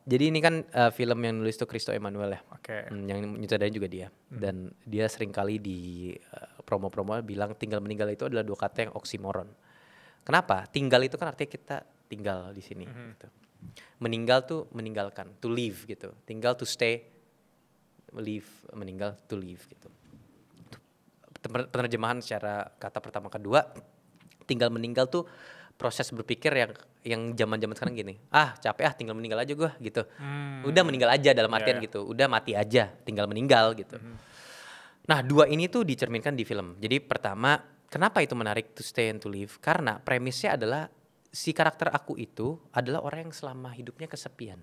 Jadi ini kan film yang nulis tuh Christo Emmanuel ya. Yang nyutradain juga dia. Dan dia seringkali di promo-promo bilang tinggal meninggal itu adalah dua kata yang oksimoron. Kenapa? Tinggal itu kan artinya kita tinggal di sini. Gitu. Meninggal tuh meninggalkan, to leave gitu. Tinggal to stay, leave, meninggal to leave gitu. Penerjemahan secara kata pertama kedua, tinggal meninggal tuh proses berpikir yang zaman-zaman sekarang gini. Capek tinggal meninggal aja gue gitu. Udah meninggal aja dalam artian gitu. Udah mati aja, tinggal meninggal gitu. Nah, dua ini tuh dicerminkan di film. Jadi pertama, kenapa itu menarik to stay and to live? Karena premisnya adalah si karakter aku itu adalah orang yang selama hidupnya kesepian.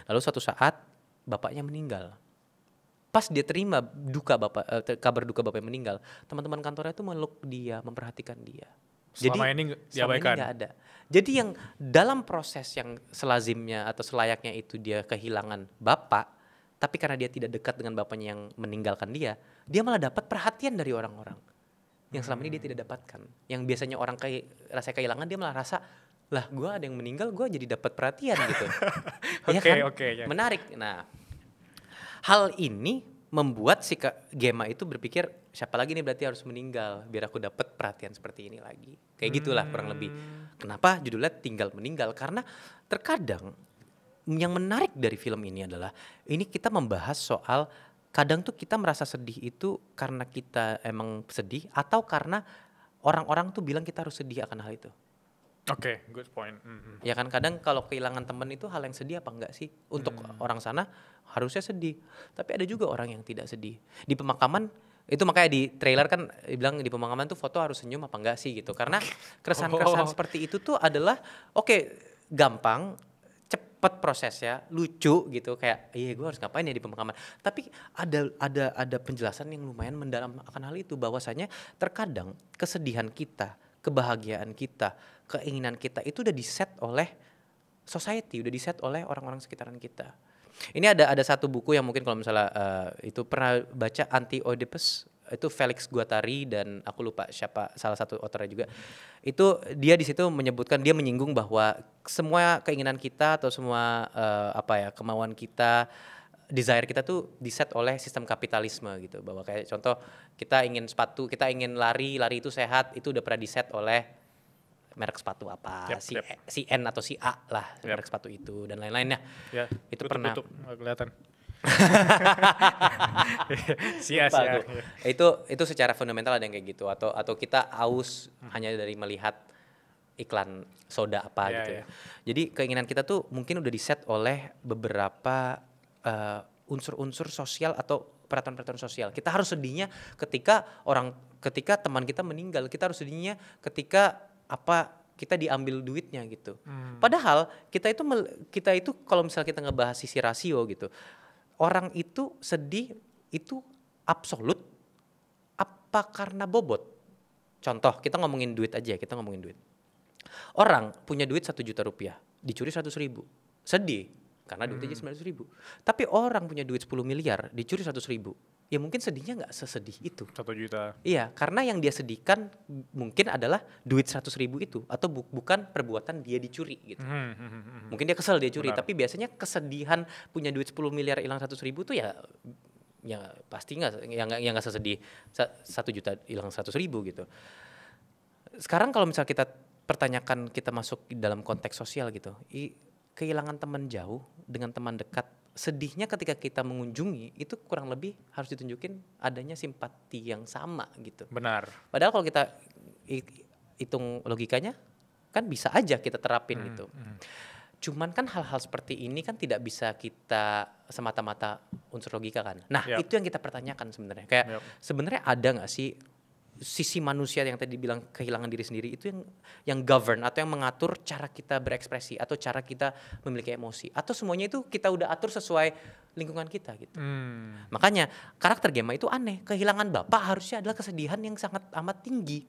Lalu suatu saat bapaknya meninggal. Pas dia terima kabar duka bapaknya meninggal, teman-teman kantornya tuh meluk dia, memperhatikan dia. Selama ini diabaikan. Nggak ada. Jadi yang dalam proses yang selazimnya atau selayaknya itu dia kehilangan bapak, tapi karena dia tidak dekat dengan bapaknya yang meninggalkan dia malah dapat perhatian dari orang-orang yang selama ini dia tidak dapatkan. Yang biasanya orang rasa kehilangan, dia malah rasa, lah gue ada yang meninggal, gue jadi dapat perhatian gitu. Oke. Menarik. Nah, hal ini membuat si Gema itu berpikir, siapa lagi nih berarti harus meninggal biar aku dapat perhatian seperti ini lagi. Kayak gitulah kurang lebih. Kenapa judulnya tinggal meninggal? Karena terkadang yang menarik dari film ini adalah ini kita membahas soal kadang tuh kita merasa sedih itu karena kita emang sedih atau karena orang-orang tuh bilang kita harus sedih akan hal itu. Oke, good point. Ya kan kadang kalau kehilangan teman itu hal yang sedih apa enggak sih? Untuk orang sana harusnya sedih. Tapi ada juga orang yang tidak sedih. Di pemakaman itu makanya di trailer kan bilang di pemakaman tuh foto harus senyum apa enggak sih gitu. Karena keresahan-keresahan seperti itu tuh adalah gampang, cepet prosesnya, lucu gitu, kayak gue harus ngapain ya di pemakaman. Tapi ada penjelasan yang lumayan mendalam akan hal itu, bahwasanya terkadang kesedihan kita, kebahagiaan kita, keinginan kita itu udah di-set oleh society, udah di-set oleh orang-orang sekitaran kita. Ini ada satu buku yang mungkin kalau misalnya itu pernah baca, Anti-Oedipus, itu Felix Guattari dan aku lupa siapa salah satu authornya juga. Itu dia di situ menyebutkan, dia menyinggung bahwa semua keinginan kita atau semua kemauan kita, desire kita tuh diset oleh sistem kapitalisme gitu. Bahwa kayak contoh kita ingin sepatu, kita ingin lari itu sehat, itu udah pernah diset oleh merek sepatu apa, si N atau si A lah, merek sepatu itu dan lain-lainnya. Itu pernah kelihatan. Itu secara fundamental ada yang kayak gitu, atau kita aus hanya dari melihat iklan soda apa gitu ya. Jadi keinginan kita tuh mungkin udah diset oleh beberapa unsur-unsur sosial atau peraturan-peraturan sosial. Kita harus sedihnya ketika teman kita meninggal, kita harus sedihnya ketika kita diambil duitnya gitu. Padahal kita itu kalau misalnya kita ngebahas sisi rasio gitu, orang itu sedih itu absolut apa karena bobot? Contoh, kita ngomongin duit aja, Orang punya duit 1 juta rupiah, dicuri 100.000, sedih karena duitnya 900.000. Tapi orang punya duit 10 miliar, dicuri 100.000, ya mungkin sedihnya nggak sesedih itu. 1 juta. Iya, karena yang dia sedihkan mungkin adalah duit 100.000 itu, atau bukan perbuatan dia dicuri gitu. Mungkin dia kesel dia curi. Tapi biasanya kesedihan punya duit 10 miliar hilang 100.000 tuh ya pasti nggak sesedih 1 juta hilang 100.000 gitu. Sekarang kalau misal kita pertanyakan, kita masuk dalam konteks sosial gitu, kehilangan teman jauh dengan teman dekat, sedihnya ketika kita mengunjungi itu kurang lebih harus ditunjukin adanya simpati yang sama gitu. Benar. Padahal kalau kita hitung logikanya kan bisa aja kita terapin gitu. Cuman kan hal-hal seperti ini kan tidak bisa kita semata-mata unsur logika kan. Nah itu yang kita pertanyakan sebenarnya. Kayak sebenarnya ada nggak sih sisi manusia yang tadi bilang kehilangan diri sendiri itu yang govern atau yang mengatur cara kita berekspresi atau cara kita memiliki emosi, atau semuanya itu kita udah atur sesuai lingkungan kita gitu. Makanya karakter Gemma itu aneh, kehilangan bapak harusnya adalah kesedihan yang sangat amat tinggi.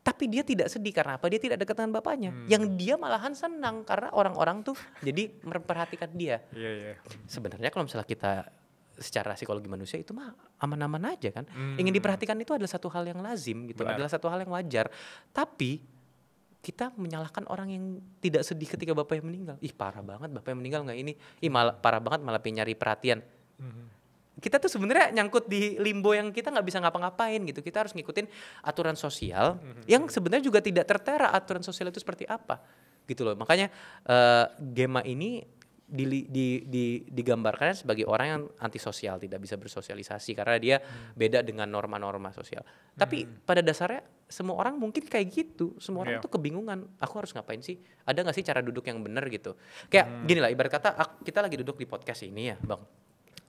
Tapi dia tidak sedih karena apa? Dia tidak dekat dengan bapaknya. Yang dia malahan senang karena orang-orang tuh jadi memperhatikan dia. Sebenarnya kalau misalnya kita secara psikologi manusia itu mah aman-aman aja kan. Ingin diperhatikan itu adalah satu hal yang lazim gitu, adalah satu hal yang wajar. Tapi kita menyalahkan orang yang tidak sedih ketika bapaknya meninggal. Ih parah banget bapaknya meninggal nggak ini. Ih parah banget malah pengen nyari perhatian. Kita tuh sebenarnya nyangkut di limbo yang kita nggak bisa ngapa-ngapain gitu. Kita harus ngikutin aturan sosial yang sebenarnya juga tidak tertera aturan sosial itu seperti apa gitu loh. Makanya Gemma ini digambarkan sebagai orang yang antisosial, tidak bisa bersosialisasi karena dia beda dengan norma-norma sosial. Tapi pada dasarnya semua orang mungkin kayak gitu. Semua orang tuh kebingungan. Aku harus ngapain sih? Ada nggak sih cara duduk yang benar gitu? Kayak gini lah, ibarat kata kita lagi duduk di podcast ini ya, Bang.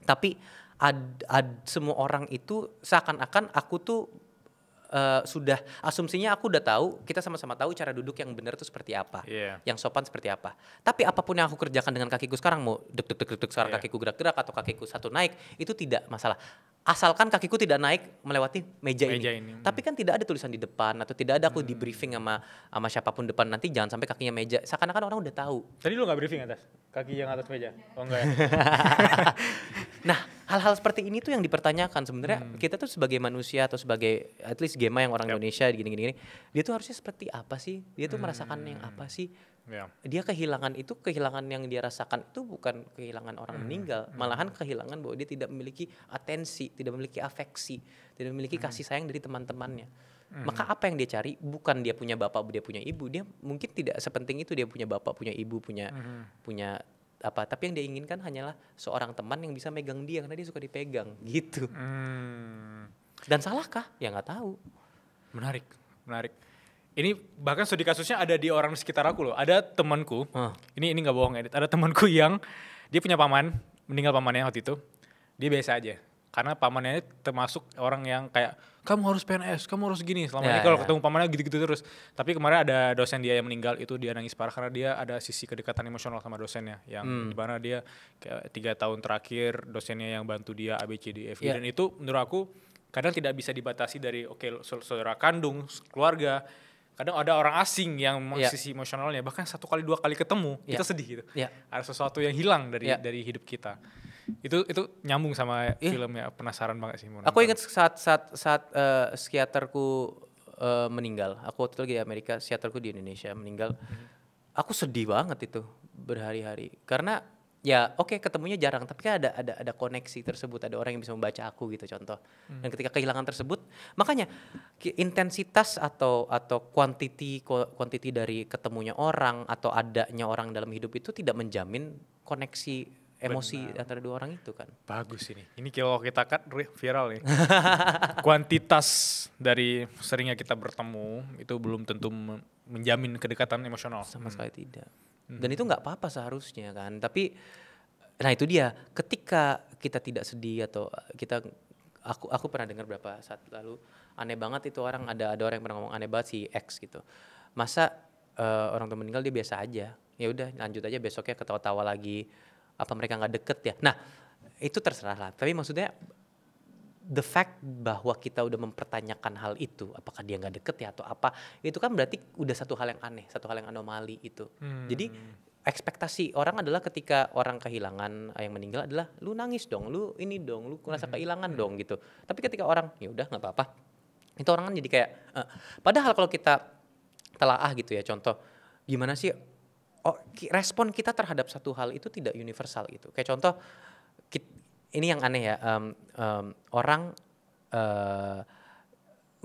Tapi semua orang itu seakan-akan aku tuh sudah asumsinya aku udah tahu, kita sama-sama tahu cara duduk yang benar itu seperti apa, yang sopan seperti apa. Tapi apapun yang aku kerjakan dengan kakiku sekarang, mau dek sekarang kakiku gerak-gerak atau kakiku satu naik, itu tidak masalah. Asalkan kakiku tidak naik melewati meja ini. Tapi kan tidak ada tulisan di depan atau tidak ada aku di briefing sama siapapun depan, nanti jangan sampai kakinya meja. Seakan-akan orang udah tahu. Tadi lu nggak briefing atas kaki yang atas meja? Oh enggak ya? Nah, hal-hal seperti ini tuh yang dipertanyakan sebenarnya. Kita tuh sebagai manusia atau sebagai at least Gemma yang orang Indonesia gini-gini, dia tuh harusnya seperti apa sih? Dia tuh merasakan yang apa sih? Dia kehilangan yang dia rasakan itu bukan kehilangan orang meninggal, malahan kehilangan bahwa dia tidak memiliki atensi, tidak memiliki afeksi, tidak memiliki kasih sayang dari teman-temannya. Maka apa yang dia cari bukan dia punya bapak, dia punya ibu, dia mungkin tidak sepenting itu dia punya bapak, punya ibu, punya apa, tapi yang dia inginkan hanyalah seorang teman yang bisa megang dia karena dia suka dipegang gitu. Dan salahkah? Ya nggak tahu. Menarik. Ini bahkan studi kasusnya ada di orang di sekitar aku loh. Ada temanku, ini nggak bohong edit. Ada temanku yang dia punya paman, meninggal pamannya waktu itu. Dia biasa aja, karena pamannya termasuk orang yang kayak kamu harus PNS, kamu harus gini. Selama ini kalau ketemu pamannya gitu-gitu terus. Tapi kemarin ada dosen dia yang meninggal, itu dia nangis parah karena dia ada sisi kedekatan emosional sama dosennya, yang dimana dia kayak 3 tahun terakhir dosennya yang bantu dia ABCDEF. Dan itu menurut aku kadang tidak bisa dibatasi dari saudara kandung, keluarga. Kadang ada orang asing yang sisi emosionalnya, bahkan 1 kali 2 kali ketemu kita sedih gitu. Ada sesuatu yang hilang dari hidup kita. Itu nyambung sama filmnya, penasaran banget sih. Aku ingat saat psikiaterku meninggal. Aku waktu itu lagi di Amerika, psikiaterku di Indonesia meninggal. Aku sedih banget itu berhari-hari karena ya ketemunya jarang, tapi kan ada koneksi tersebut, ada orang yang bisa membaca aku gitu contoh. Dan ketika kehilangan tersebut, makanya intensitas atau quantity dari ketemunya orang atau adanya orang dalam hidup itu tidak menjamin koneksi emosi antara dua orang itu kan. Bagus ini kalau kita cut viral nih. Kuantitas dari seringnya kita bertemu itu belum tentu menjamin kedekatan emosional. Sama sekali tidak. Dan itu nggak apa-apa seharusnya kan. Tapi nah itu dia, ketika kita tidak sedih atau aku pernah dengar beberapa saat lalu, aneh banget itu orang, ada orang yang pernah ngomong aneh banget si X gitu. Masa orang tua meninggal dia biasa aja. Ya udah lanjut aja, besoknya ketawa-tawa lagi. Apa mereka nggak deket ya? Nah itu terserah lah. Tapi maksudnya the fact bahwa kita udah mempertanyakan hal itu, apakah dia nggak deket ya atau apa, itu kan berarti udah satu hal yang aneh, satu hal yang anomali itu. Jadi ekspektasi orang adalah ketika orang kehilangan yang meninggal adalah lu nangis dong, lu ini dong, lu merasa kehilangan dong gitu. Tapi ketika orang ya udah nggak apa-apa, itu orang kan jadi kayak padahal kalau kita telaah gitu ya, contoh gimana sih respon kita terhadap satu hal itu tidak universal gitu. Kayak contoh ini yang aneh ya, orang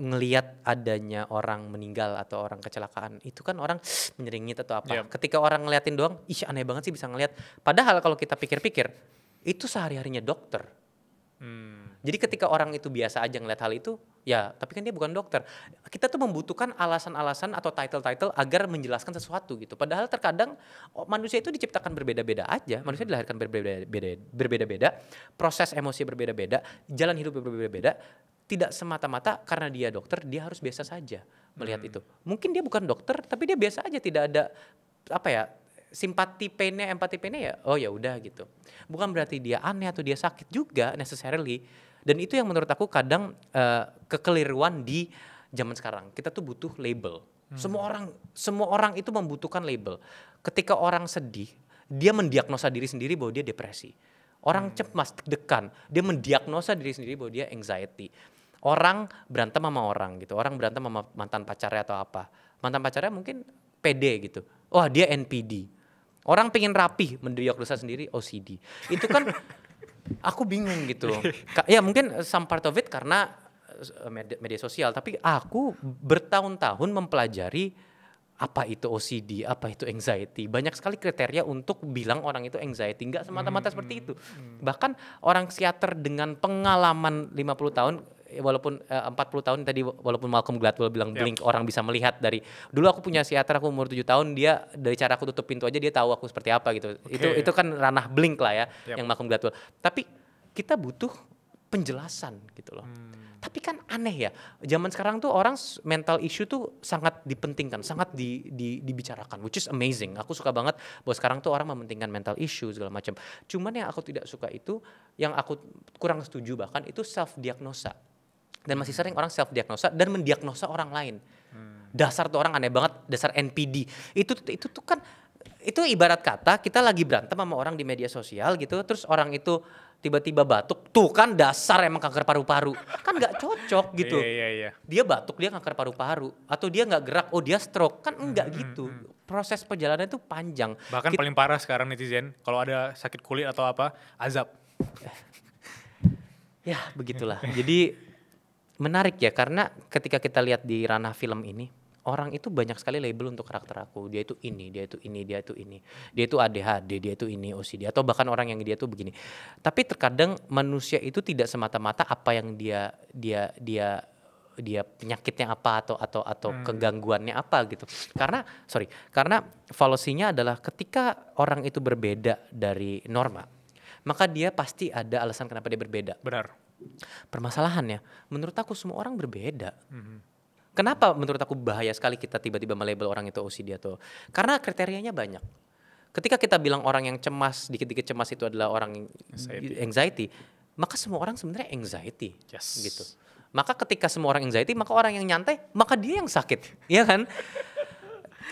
ngelihat adanya orang meninggal atau orang kecelakaan, itu kan orang menyeringit atau apa. Ketika orang ngeliatin doang, ih aneh banget sih bisa ngelihat. Padahal kalau kita pikir-pikir, itu sehari-harinya dokter. Jadi ketika orang itu biasa aja ngeliat hal itu, ya tapi kan dia bukan dokter. Kita tuh membutuhkan alasan-alasan atau title-title agar menjelaskan sesuatu gitu. Padahal terkadang manusia itu diciptakan berbeda-beda aja. Manusia dilahirkan berbeda-beda, proses emosi berbeda-beda, jalan hidup berbeda-beda. tidak semata-mata karena dia dokter dia harus biasa saja melihat itu. Mungkin dia bukan dokter tapi dia biasa aja, tidak ada apa ya, simpati painnya, empati painnya ya, oh ya udah gitu. Bukan berarti dia aneh atau dia sakit juga necessarily. Dan itu yang menurut aku kadang kekeliruan di zaman sekarang. Kita tuh butuh label. Semua orang itu membutuhkan label. Ketika orang sedih, dia mendiagnosa diri sendiri bahwa dia depresi. Orang cemas, deg-degan, dia mendiagnosa diri sendiri bahwa dia anxiety. Orang berantem sama orang gitu, orang berantem sama mantan pacarnya atau apa. Mantan pacarnya mungkin PD gitu. Wah dia NPD. Orang pengen rapih, mendiagnosa sendiri OCD. Itu kan aku bingung gitu. Ya mungkin some part of it karena media sosial. Tapi aku bertahun-tahun mempelajari apa itu OCD, apa itu anxiety. Banyak sekali kriteria untuk bilang orang itu anxiety. Nggak semata-mata seperti itu. Bahkan orang psikiater dengan pengalaman 50 tahun, walaupun 40 tahun tadi, walaupun Malcolm Gladwell bilang blink, orang bisa melihat dari dulu. Aku punya psikiater, aku umur 7 tahun, dia dari cara aku tutup pintu aja dia tahu aku seperti apa gitu. Itu kan ranah blink lah ya, yang Malcolm Gladwell. Tapi kita butuh penjelasan gitu loh. Tapi kan aneh ya, zaman sekarang tuh orang mental issue tuh sangat dipentingkan, sangat dibicarakan, which is amazing. Aku suka banget bahwa sekarang tuh orang mementingkan mental issue segala macam. Cuman yang aku tidak suka itu, yang aku kurang setuju bahkan, itu self diagnosa. Dan masih sering orang self diagnosa dan mendiagnosa orang lain. Dasar tuh orang aneh banget, dasar NPD. Itu tuh kan, itu ibarat kata kita lagi berantem sama orang di media sosial gitu, terus orang itu tiba-tiba batuk, tuh kan dasar emang kanker paru-paru. Kan nggak cocok gitu. Iya. Dia batuk, dia kanker paru-paru. Atau dia nggak gerak, oh dia stroke. Kan enggak gitu. Proses perjalanan itu panjang. Bahkan paling parah sekarang netizen, kalau ada sakit kulit atau apa, azab. Ya begitulah. Jadi menarik ya, karena ketika kita lihat di ranah film ini, orang itu banyak sekali label untuk karakter aku. Dia itu ini, dia itu ini, dia itu ini. Dia itu ADHD, dia itu ini OCD, atau bahkan orang yang dia tuh begini. Tapi terkadang manusia itu tidak semata-mata apa yang dia penyakitnya apa atau kegangguannya apa gitu. Karena fallacy-nya adalah ketika orang itu berbeda dari norma, maka dia pasti ada alasan kenapa dia berbeda. Benar. Permasalahannya, menurut aku semua orang berbeda. Kenapa menurut aku bahaya sekali kita tiba-tiba melabel orang itu OCD atau, karena kriterianya banyak. Ketika kita bilang orang yang cemas, dikit-dikit cemas itu adalah orang anxiety, maka semua orang sebenarnya anxiety. Yes. Gitu. Maka ketika semua orang anxiety, maka orang yang nyantai, maka dia yang sakit, ya kan?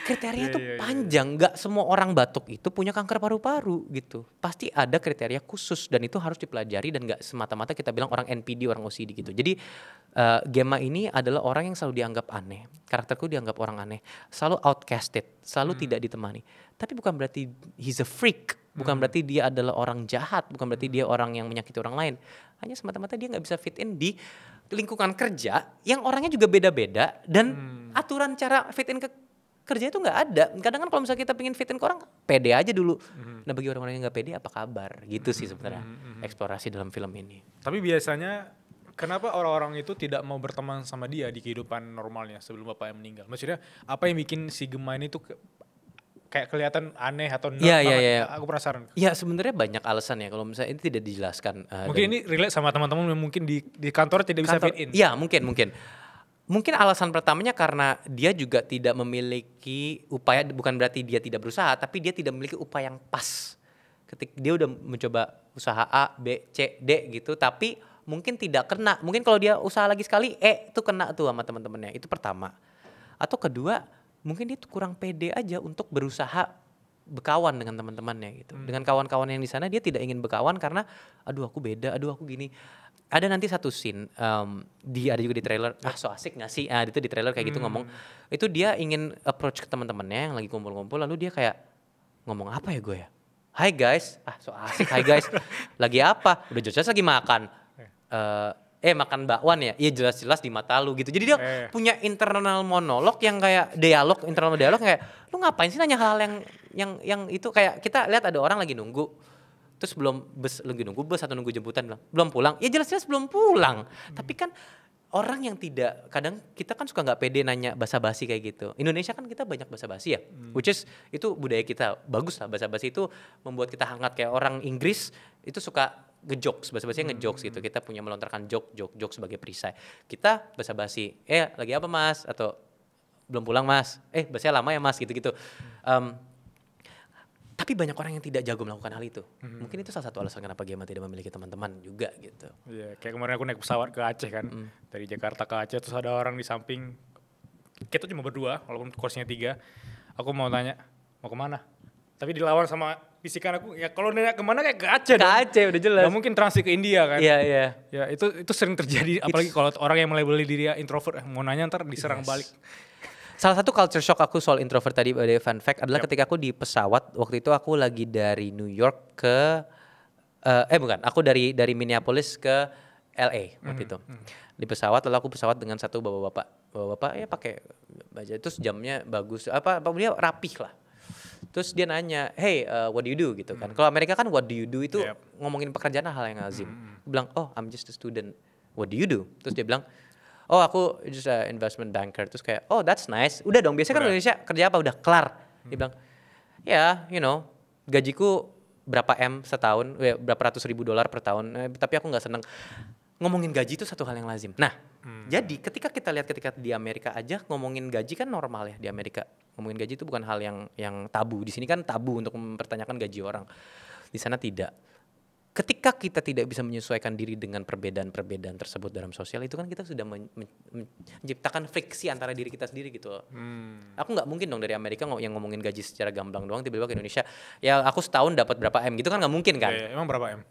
Kriteria tuh panjang, nggak semua orang batuk itu punya kanker paru-paru gitu. Pasti ada kriteria khusus dan itu harus dipelajari dan nggak semata-mata kita bilang orang NPD, orang OCD gitu. Jadi Gemma ini adalah orang yang selalu dianggap aneh. Karakterku dianggap orang aneh, selalu outcasted, selalu tidak ditemani. Tapi bukan berarti he's a freak, bukan berarti dia adalah orang jahat, bukan berarti dia orang yang menyakiti orang lain. Hanya semata-mata dia nggak bisa fit in di lingkungan kerja yang orangnya juga beda-beda dan aturan cara fit in ke kerja itu nggak ada. Kadang kan kalau misalnya kita pengen fitin ke orang, pede aja dulu. Nah bagi orang-orang yang nggak pede, apa kabar? Gitu sih sebenarnya eksplorasi dalam film ini. Tapi biasanya kenapa orang-orang itu tidak mau berteman sama dia di kehidupan normalnya sebelum bapaknya meninggal? Maksudnya apa yang bikin si Gemma ini tuh kayak kelihatan aneh atau nerd banget? Iya. Aku penasaran. Ya sebenarnya banyak alasan ya kalau misalnya ini tidak dijelaskan. Mungkin ini relate sama teman-teman yang mungkin di kantor tidak bisa fit in. Iya mungkin alasan pertamanya karena dia juga tidak memiliki upaya, bukan berarti dia tidak berusaha, tapi dia tidak memiliki upaya yang pas. Ketika dia udah mencoba usaha A, B, C, D gitu, tapi mungkin tidak kena. Mungkin kalau dia usaha lagi sekali, itu kena tuh sama teman-temannya. Itu pertama. Atau kedua, mungkin dia tuh kurang pede aja untuk berusaha berkawan dengan teman-temannya gitu. Dengan kawan-kawan yang di sana dia tidak ingin berkawan karena aduh aku beda, aduh aku gini. Ada nanti satu scene ada juga di trailer, so asik gak sih? Itu di trailer kayak gitu ngomong. Itu dia ingin approach ke teman-temannya yang lagi kumpul-kumpul, lalu dia kayak ngomong apa ya gue ya? Hai guys, so asik, hai guys. Lagi apa? Udah jelas lagi makan. Makan bakwan ya? Iya jelas-jelas di mata lu gitu. Jadi dia punya internal monolog yang kayak internal dialog kayak, lu ngapain sih nanya hal yang itu, kayak kita lihat ada orang lagi nunggu. Terus lagi nunggu bus atau nunggu jemputan belum pulang. Ya jelas-jelas belum pulang. Tapi kan orang yang tidak, kadang kita kan suka nggak pede nanya basa-basi kayak gitu. Indonesia kan kita banyak basa-basi ya, which is itu budaya kita, bagus lah basa-basi itu membuat kita hangat. Kayak orang Inggris itu suka ngejokes, basa-basinya ngejokes gitu. Kita punya melontarkan joke sebagai perisai. Kita basa-basi, lagi apa mas? Atau belum pulang mas? Bahasanya lama ya mas gitu-gitu. Tapi banyak orang yang tidak jago melakukan hal itu. Mungkin itu salah satu alasan kenapa Gema tidak memiliki teman-teman juga gitu. Iya, kayak kemarin aku naik pesawat ke Aceh kan, dari Jakarta ke Aceh, terus ada orang di samping, kita cuma berdua, walaupun kursinya 3, aku mau tanya, mau kemana? Tapi dilawan sama bisikan aku, ya kalau nanya kemana kayak ke Aceh Ke Aceh udah jelas. Gak mungkin transit ke India kan. Iya, iya. Ya itu sering terjadi, apalagi kalau orang yang melabeli diri introvert, mau nanya ntar diserang balik. Salah satu culture shock aku soal introvert tadi, ada fun fact adalah ketika aku di pesawat, waktu itu aku lagi dari New York ke aku dari Minneapolis ke LA waktu itu. Di pesawat, lalu aku pesawat dengan satu bapak-bapak ya pakai baju, terus jamnya bagus, dia rapih lah. Terus dia nanya, hey, what do you do gitu kan. Kalau Amerika kan what do you do itu ngomongin pekerjaan hal yang lazim. Aku bilang, oh I'm just a student, what do you do? Terus dia bilang, oh aku just a investment banker. Terus kayak, oh that's nice. Udah dong, biasanya kan Indonesia kerja apa? Udah kelar. Dia bilang, ya gajiku berapa M setahun, berapa ratus ribu dolar per tahun. Tapi aku gak seneng. Ngomongin gaji itu satu hal yang lazim. Nah, jadi ketika kita lihat ketika di Amerika aja ngomongin gaji kan normal ya di Amerika. Ngomongin gaji itu bukan hal yang tabu. Di sini kan tabu untuk mempertanyakan gaji orang. Di sana tidak. Ketika kita tidak bisa menyesuaikan diri dengan perbedaan-perbedaan tersebut dalam sosial, itu kan kita sudah menciptakan friksi antara diri kita sendiri gitu. Aku nggak mungkin dong dari Amerika yang ngomongin gaji secara gamblang doang tiba-tiba ke Indonesia, ya aku setahun dapat berapa M gitu kan nggak mungkin kan? Emang berapa M?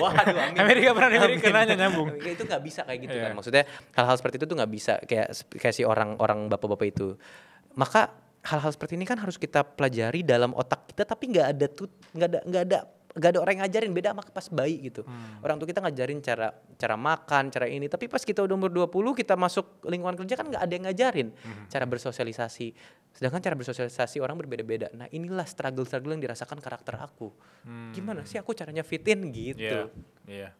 Waduh, amin. Amerika pernah nanya nyambung. Itu nggak bisa kayak gitu kan? Maksudnya hal-hal seperti itu tuh nggak bisa kayak si orang bapak-bapak itu. Maka hal-hal seperti ini kan harus kita pelajari dalam otak kita, tapi nggak ada orang yang ngajarin, beda sama pas bayi gitu. Orang tua kita ngajarin cara makan, cara ini, tapi pas kita udah umur 20 kita masuk lingkungan kerja kan nggak ada yang ngajarin cara bersosialisasi. Sedangkan cara bersosialisasi orang berbeda-beda. Nah, inilah struggle yang dirasakan karakter aku. Gimana sih aku caranya fit in gitu. Iya.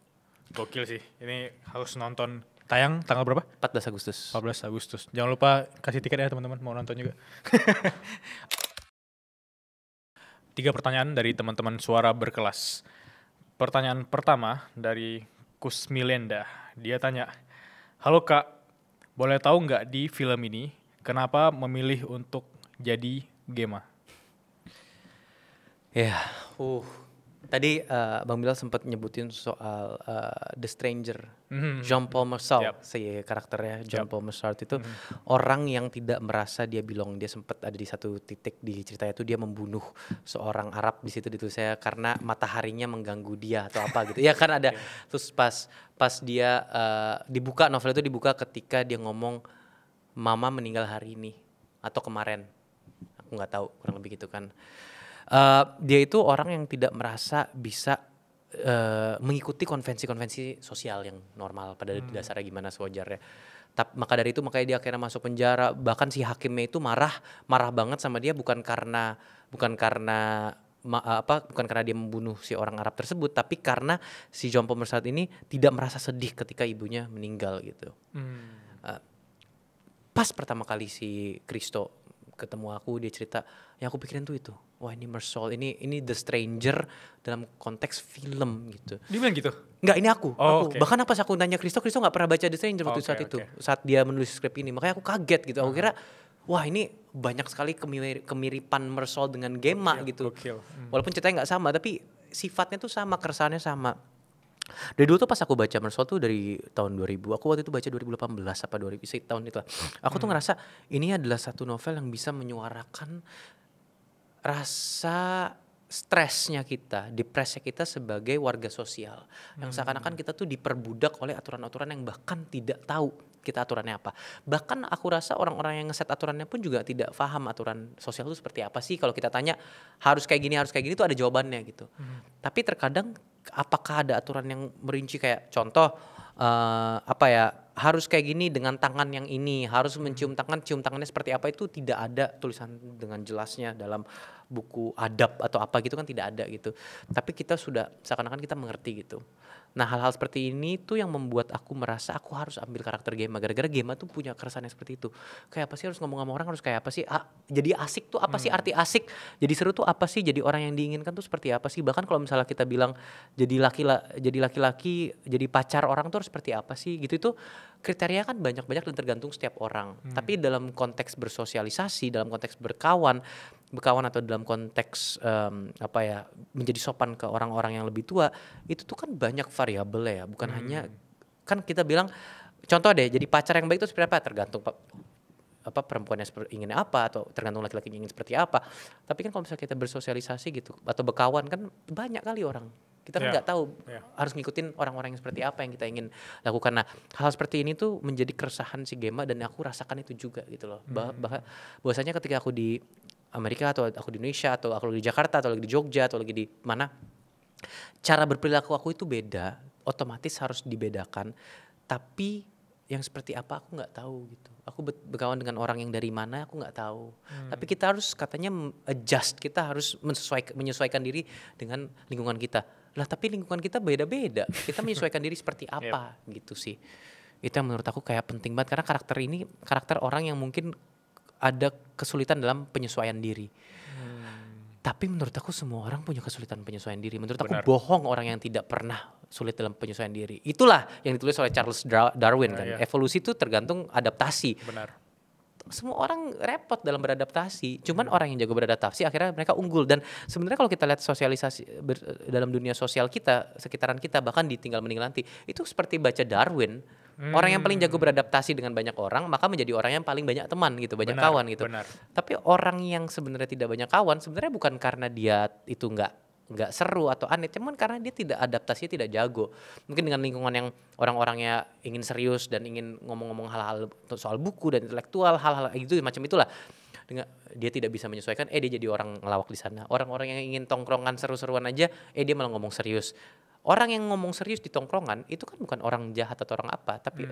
Gokil sih. Ini harus nonton. Tayang tanggal berapa? 14 Agustus. 14 Agustus. Jangan lupa kasih tiket ya teman-teman, mau nonton juga. 3 pertanyaan dari teman-teman Suara Berkelas. Pertanyaan pertama dari Kusmilenda. Dia tanya, halo Kak, boleh tahu nggak di film ini kenapa memilih untuk jadi Gema? Ya, tadi Bang Bilal sempat nyebutin soal The Stranger, Jean-Paul Marcel, si karakternya Jean-Paul Marcel itu orang yang tidak merasa dia belong. Dia sempat ada di satu titik di ceritanya itu dia membunuh seorang Arab, di situ ditulisnya karena mataharinya mengganggu dia atau apa gitu. Ya kan ada. Terus pas dia dibuka, novel itu dibuka ketika dia ngomong mama meninggal hari ini atau kemarin. Aku nggak tahu, kurang lebih gitu kan. Dia itu orang yang tidak merasa bisa mengikuti konvensi-konvensi sosial yang normal pada dasarnya gimana sewajarnya. Maka dari itu makanya dia akhirnya masuk penjara. Bahkan si hakimnya itu marah banget sama dia bukan karena dia membunuh si orang Arab tersebut, tapi karena si Jean-Paul Marcel ini tidak merasa sedih ketika ibunya meninggal gitu. Pas pertama kali si Christo ketemu aku, dia cerita, yang aku pikirin tuh itu, wah ini Marcel, ini The Stranger dalam konteks film gitu. Dia bilang gitu? Enggak, ini aku. Okay. Bahkan pas aku nanya Christo nggak pernah baca The Stranger waktu saat itu, saat dia menulis skrip ini, makanya aku kaget gitu. Aku kira, wah ini banyak sekali kemiripan Marcel dengan Gema gitu. Walaupun ceritanya nggak sama, tapi sifatnya tuh sama, keresahannya sama. Dari dulu tuh pas aku baca Marcel tuh dari tahun 2000, aku waktu itu baca 2018 apa 2000, tahun itu lah. Aku tuh ngerasa ini adalah satu novel yang bisa menyuarakan rasa stresnya kita, depresinya kita sebagai warga sosial. Yang seakan-akan kita tuh diperbudak oleh aturan-aturan yang bahkan tidak tahu kita aturannya apa. Bahkan aku rasa orang-orang yang ngeset aturannya pun juga tidak paham aturan sosial itu seperti apa sih. Kalau kita tanya harus kayak gini itu ada jawabannya gitu. Tapi terkadang apakah ada aturan yang merinci kayak contoh harus kayak gini dengan tangan yang ini, harus mencium tangan, cium tangannya seperti apa, itu tidak ada tulisan dengan jelasnya dalam buku adab atau apa gitu kan tidak ada gitu. Tapi kita sudah seakan-akan kita mengerti gitu. Nah hal-hal seperti ini tuh yang membuat aku merasa aku harus ambil karakter Gemma. Gara-gara Gemma tuh punya keresahan yang seperti itu. Kayak apa sih harus ngomong sama orang, harus kayak apa sih? Jadi asik tuh apa sih arti asik? Jadi seru tuh apa sih? Jadi orang yang diinginkan tuh seperti apa sih? Bahkan kalau misalnya kita bilang jadi laki-laki, jadi pacar orang tuh harus seperti apa sih? Gitu itu kriteria kan banyak-banyak dan tergantung setiap orang. Tapi dalam konteks bersosialisasi, dalam konteks berkawan atau dalam konteks menjadi sopan ke orang-orang yang lebih tua, itu tuh kan banyak variabel ya, bukan hanya kan kita bilang contoh deh, jadi pacar yang baik itu seperti apa, tergantung perempuannya ingin apa atau tergantung laki-laki ingin seperti apa. Tapi kan kalau misalnya kita bersosialisasi gitu atau berkawan kan banyak kali orang. Kita kan nggak tahu harus ngikutin orang-orang yang seperti apa yang kita ingin lakukan. Nah, hal seperti ini tuh menjadi keresahan si Gemma dan aku rasakan itu juga gitu loh. Bahwasanya ketika aku di Amerika atau aku di Indonesia atau aku lagi di Jakarta atau lagi di Jogja atau lagi di mana, cara berperilaku aku itu beda, otomatis harus dibedakan. Tapi yang seperti apa aku nggak tahu gitu. Aku berkawan dengan orang yang dari mana aku nggak tahu. Tapi kita harus katanya adjust, kita harus menyesuaikan diri dengan lingkungan kita. Lah tapi lingkungan kita beda-beda. Kita menyesuaikan diri seperti apa gitu sih. Itu yang menurut aku kayak penting banget karena karakter orang yang mungkin ada kesulitan dalam penyesuaian diri. Tapi menurut aku semua orang punya kesulitan penyesuaian diri. Menurut aku bohong orang yang tidak pernah sulit dalam penyesuaian diri. Itulah yang ditulis oleh Charles Darwin kan. Evolusi itu tergantung adaptasi. Benar. Semua orang repot dalam beradaptasi. Cuman orang yang jago beradaptasi akhirnya mereka unggul. Dan sebenarnya kalau kita lihat sosialisasi dalam dunia sosial kita, sekitaran kita, bahkan di Tinggal Meninggal Nanti, itu seperti baca Darwin. Orang yang paling jago beradaptasi dengan banyak orang, maka menjadi orang yang paling banyak teman gitu, banyak kawan gitu. Tapi orang yang sebenarnya tidak banyak kawan, sebenarnya bukan karena dia itu nggak seru atau aneh, cuman karena dia tidak adaptasi, tidak jago. Mungkin dengan lingkungan yang orang-orangnya ingin serius dan ingin ngomong-ngomong hal-hal soal buku dan intelektual, hal-hal gitu macam itulah. Dia tidak bisa menyesuaikan, dia jadi orang ngelawak di sana. Orang-orang yang ingin tongkrongan seru-seruan aja, dia malah ngomong serius. Orang yang ngomong serius di tongkrongan itu kan bukan orang jahat atau orang apa, tapi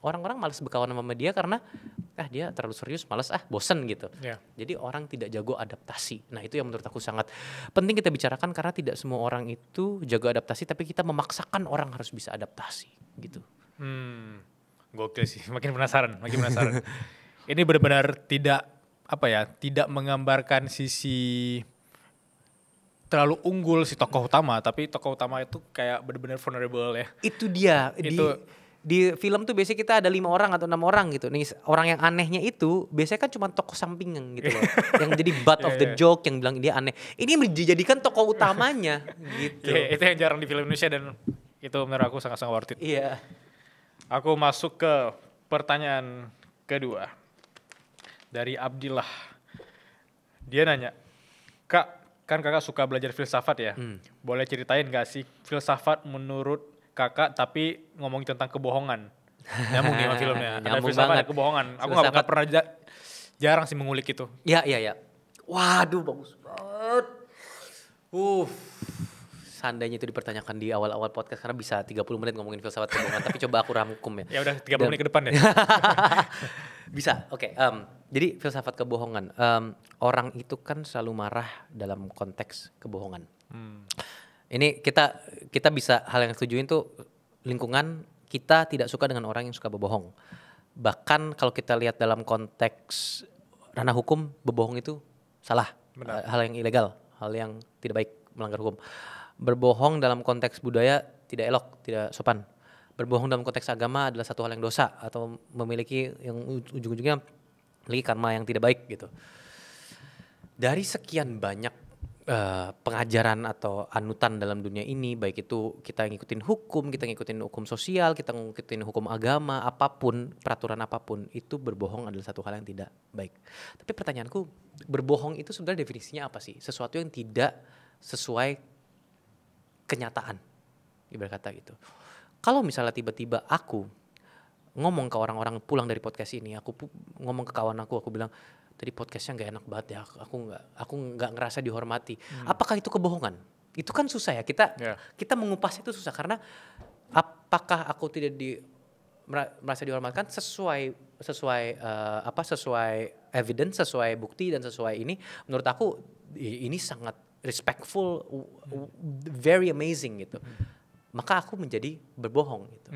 orang-orang malas berkawan sama dia karena dia terlalu serius, malas bosen gitu. Jadi orang tidak jago adaptasi. Nah itu yang menurut aku sangat penting kita bicarakan karena tidak semua orang itu jago adaptasi, tapi kita memaksakan orang harus bisa adaptasi gitu. Gokil sih, makin penasaran. Ini benar-benar tidak menggambarkan sisi terlalu unggul si tokoh utama, tapi tokoh utama itu kayak benar-benar vulnerable ya. Itu dia. Di film tuh biasanya kita ada 5 orang atau 6 orang gitu. Nih orang yang anehnya itu biasanya kan cuma tokoh sampingan gitu loh. Yang jadi butt of the joke, yang bilang dia aneh. Ini dijadikan tokoh utamanya gitu. Itu yang jarang di film Indonesia dan itu menurut aku sangat-sangat worth it. Iya. Aku masuk ke pertanyaan kedua. Dari Abdillah. Dia nanya, "Kak, kan kakak suka belajar filsafat ya, boleh ceritain gak sih filsafat menurut kakak tapi ngomongin tentang kebohongan?" Nyambung nih sama filmnya, ada filsafat ada kebohongan. Aku gak pernah jarang sih mengulik itu. Iya. Waduh bagus banget. Seandainya itu dipertanyakan di awal-awal podcast karena bisa 30 menit ngomongin filsafat kebohongan, tapi coba aku rangkum ya. Ya udah 30 menit ke depan ya. Bisa, oke. Jadi filsafat kebohongan, orang itu kan selalu marah dalam konteks kebohongan. Ini kita bisa hal yang setujuin tuh lingkungan kita tidak suka dengan orang yang suka berbohong. Bahkan kalau kita lihat dalam konteks ranah hukum, berbohong itu salah, hal yang ilegal, hal yang tidak baik, melanggar hukum. Berbohong dalam konteks budaya tidak elok, tidak sopan. Berbohong dalam konteks agama adalah satu hal yang dosa atau memiliki yang ujung-ujungnya memiliki karma yang tidak baik gitu. Dari sekian banyak pengajaran atau anutan dalam dunia ini, baik itu kita ngikutin hukum, kita ngikutin hukum sosial, kita ngikutin hukum agama, apapun, peraturan apapun, itu berbohong adalah satu hal yang tidak baik. Tapi pertanyaanku, berbohong itu sebenarnya definisinya apa sih? Sesuatu yang tidak sesuai kenyataan, ibarat kata gitu. Kalau misalnya tiba-tiba aku ngomong ke orang-orang pulang dari podcast ini, aku ngomong ke kawan aku bilang, tadi podcastnya nggak enak banget ya, aku nggak ngerasa dihormati. Apakah itu kebohongan? Itu kan susah ya, kita mengupas itu susah karena apakah aku tidak merasa dihormatkan sesuai evidence, sesuai bukti dan sesuai ini, menurut aku ini sangat respectful, very amazing gitu. Maka aku menjadi berbohong gitu.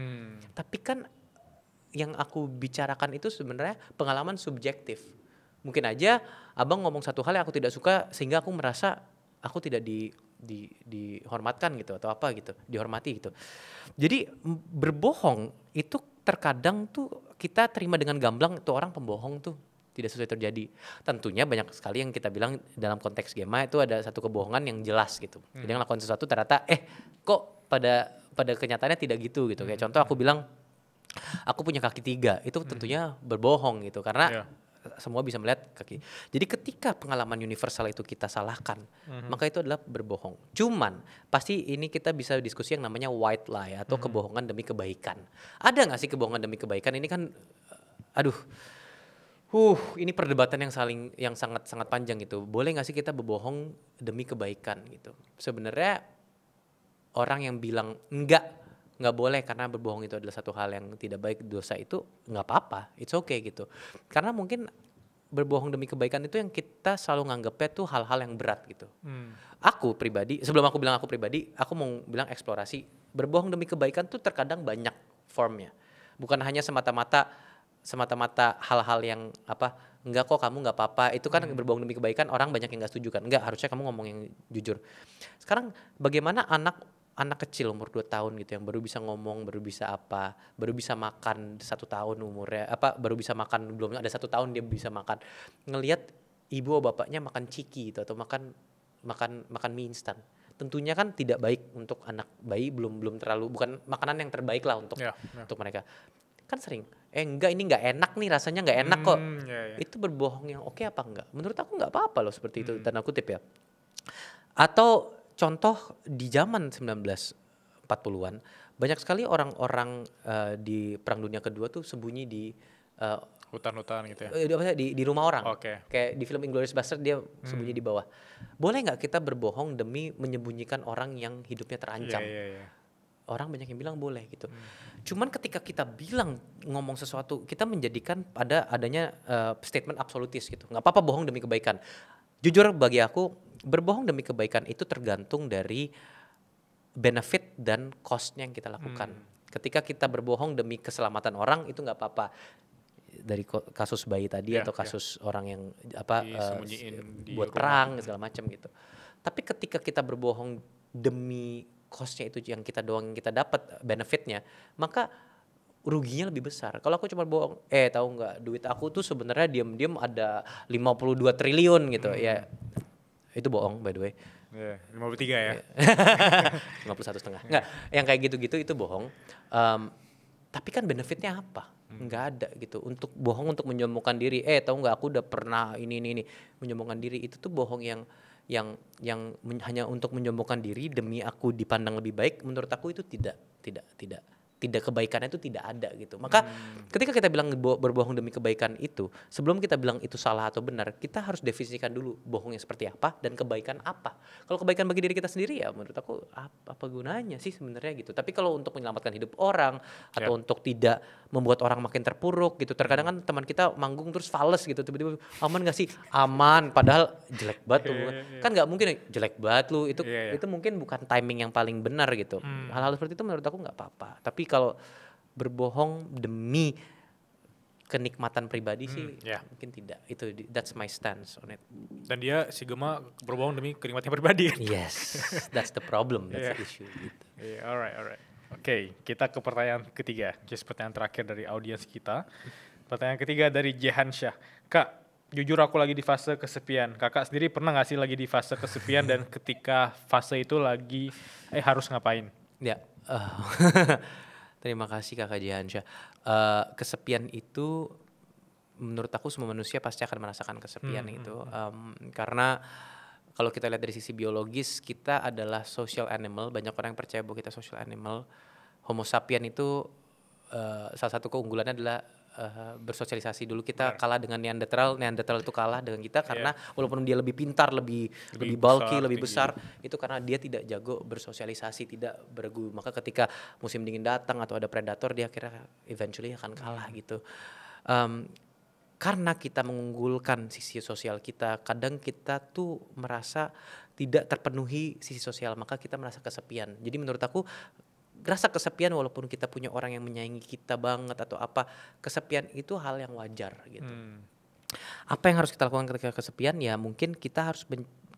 Tapi kan yang aku bicarakan itu sebenarnya pengalaman subjektif. Mungkin aja abang ngomong satu hal yang aku tidak suka sehingga aku merasa aku tidak dihormatkan gitu atau apa gitu, dihormati gitu. Jadi berbohong itu terkadang tuh kita terima dengan gamblang tuh orang pembohong tuh tidak sesuai terjadi. Tentunya banyak sekali yang kita bilang dalam konteks Gema itu ada satu kebohongan yang jelas gitu. Jadi yang lakukan sesuatu ternyata kok pada kenyataannya tidak gitu gitu. Kayak contoh aku bilang aku punya kaki 3, itu tentunya berbohong gitu karena semua bisa melihat kaki. Jadi ketika pengalaman universal itu kita salahkan, maka itu adalah berbohong. Cuman pasti ini kita bisa diskusi yang namanya white lie atau kebohongan demi kebaikan. Ada nggak sih kebohongan demi kebaikan? Ini kan, ini perdebatan yang sangat panjang gitu. Boleh nggak sih kita berbohong demi kebaikan gitu? Sebenarnya orang yang bilang nggak boleh karena berbohong itu adalah satu hal yang tidak baik, dosa itu nggak apa-apa, it's okay gitu. Karena mungkin berbohong demi kebaikan itu yang kita selalu nganggapnya tuh hal-hal yang berat gitu. Aku pribadi, sebelum aku bilang aku pribadi, aku mau bilang eksplorasi. Berbohong demi kebaikan tuh terkadang banyak formnya. Bukan hanya semata-mata hal-hal yang enggak kok kamu nggak apa-apa, itu kan berbohong demi kebaikan, orang banyak yang nggak setuju kan. Enggak, harusnya kamu ngomong yang jujur. Sekarang bagaimana anak kecil umur 2 tahun gitu yang baru bisa ngomong, baru bisa baru bisa makan 1 tahun umurnya, baru bisa makan, belum ada 1 tahun dia bisa makan, ngelihat ibu atau bapaknya makan ciki gitu atau makan mie instan. Tentunya kan tidak baik untuk anak bayi, belum terlalu, bukan makanan yang terbaik lah untuk mereka. Kan sering enggak, ini nggak enak nih, rasanya nggak enak kok. Itu berbohong yang oke apa enggak? Menurut aku nggak apa-apa loh seperti itu, tanda kutip ya. Atau contoh di zaman 1940-an banyak sekali orang-orang di Perang Dunia Kedua tuh sembunyi di hutan-hutan gitu ya. Di rumah orang. Kayak di film Inglourious Basterds dia sembunyi di bawah. Boleh nggak kita berbohong demi menyembunyikan orang yang hidupnya terancam? Orang banyak yang bilang boleh gitu. Cuman ketika kita ngomong sesuatu, kita menjadikan adanya statement absolutis gitu. Nggak apa-apa bohong demi kebaikan. Jujur bagi aku, berbohong demi kebaikan itu tergantung dari benefit dan cost-nya yang kita lakukan. Ketika kita berbohong demi keselamatan orang, itu nggak apa-apa. Dari kasus bayi tadi atau kasus orang yang buat perang segala macam gitu. Tapi ketika kita berbohong demi cost-nya itu yang kita dapat benefitnya, maka ruginya lebih besar. Kalau aku cuma bohong, tahu nggak, duit aku tuh sebenarnya diam-diam ada 52 triliun gitu ya. Itu bohong by the way. 53 ya. 51,5. Enggak, yang kayak gitu-gitu itu bohong. Tapi kan benefitnya apa? Nggak ada gitu. Untuk bohong untuk menyombongkan diri. Tahu nggak, aku udah pernah ini menyombongkan diri, itu tuh bohong yang hanya untuk menyombongkan diri demi aku dipandang lebih baik. Menurut aku itu tidak kebaikannya itu tidak ada gitu. Maka ketika kita bilang berbohong demi kebaikan itu, sebelum kita bilang itu salah atau benar, kita harus definisikan dulu bohongnya seperti apa dan kebaikan apa. Kalau kebaikan bagi diri kita sendiri ya menurut aku apa gunanya sih sebenarnya gitu. Tapi kalau untuk menyelamatkan hidup orang atau untuk tidak membuat orang makin terpuruk gitu. Terkadang kan teman kita manggung terus fales gitu, tiba-tiba aman gak sih? Aman, padahal jelek banget tuh. Kan nggak mungkin jelek banget lu, itu mungkin bukan timing yang paling benar gitu. Hal-hal seperti itu menurut aku nggak apa-apa. Tapi kalau berbohong demi kenikmatan pribadi sih mungkin tidak. That's my stance on it. Dan si Gema berbohong demi kenikmatan pribadi. Yes, that's the problem, that's the issue gitu. Alright. Oke, kita ke pertanyaan ketiga. Just pertanyaan terakhir dari audiens kita. Pertanyaan ketiga dari Jehan Syah. Kak, jujur aku lagi di fase kesepian. Kakak sendiri pernah gak sih lagi di fase kesepian dan ketika fase itu lagi harus ngapain? Ya, terima kasih Kakak Jehan Syah. Kesepian itu menurut aku semua manusia pasti akan merasakan kesepian itu. Karena kalau kita lihat dari sisi biologis, kita adalah social animal. Banyak orang yang percaya bahwa kita social animal. Homo sapien itu salah satu keunggulannya adalah bersosialisasi. Dulu kita kalah dengan Neanderthal itu kalah dengan kita karena walaupun dia lebih pintar, lebih bulky, lebih besar, itu karena dia tidak jago bersosialisasi, tidak beregu. Maka ketika musim dingin datang atau ada predator, dia akhirnya eventually akan kalah gitu. karena kita mengunggulkan sisi sosial kita, kadang kita tuh merasa tidak terpenuhi sisi sosial, maka kita merasa kesepian. Jadi menurut aku rasa kesepian walaupun kita punya orang yang menyayangi kita banget atau apa, kesepian itu hal yang wajar gitu. Apa yang harus kita lakukan ketika kesepian? Ya mungkin kita harus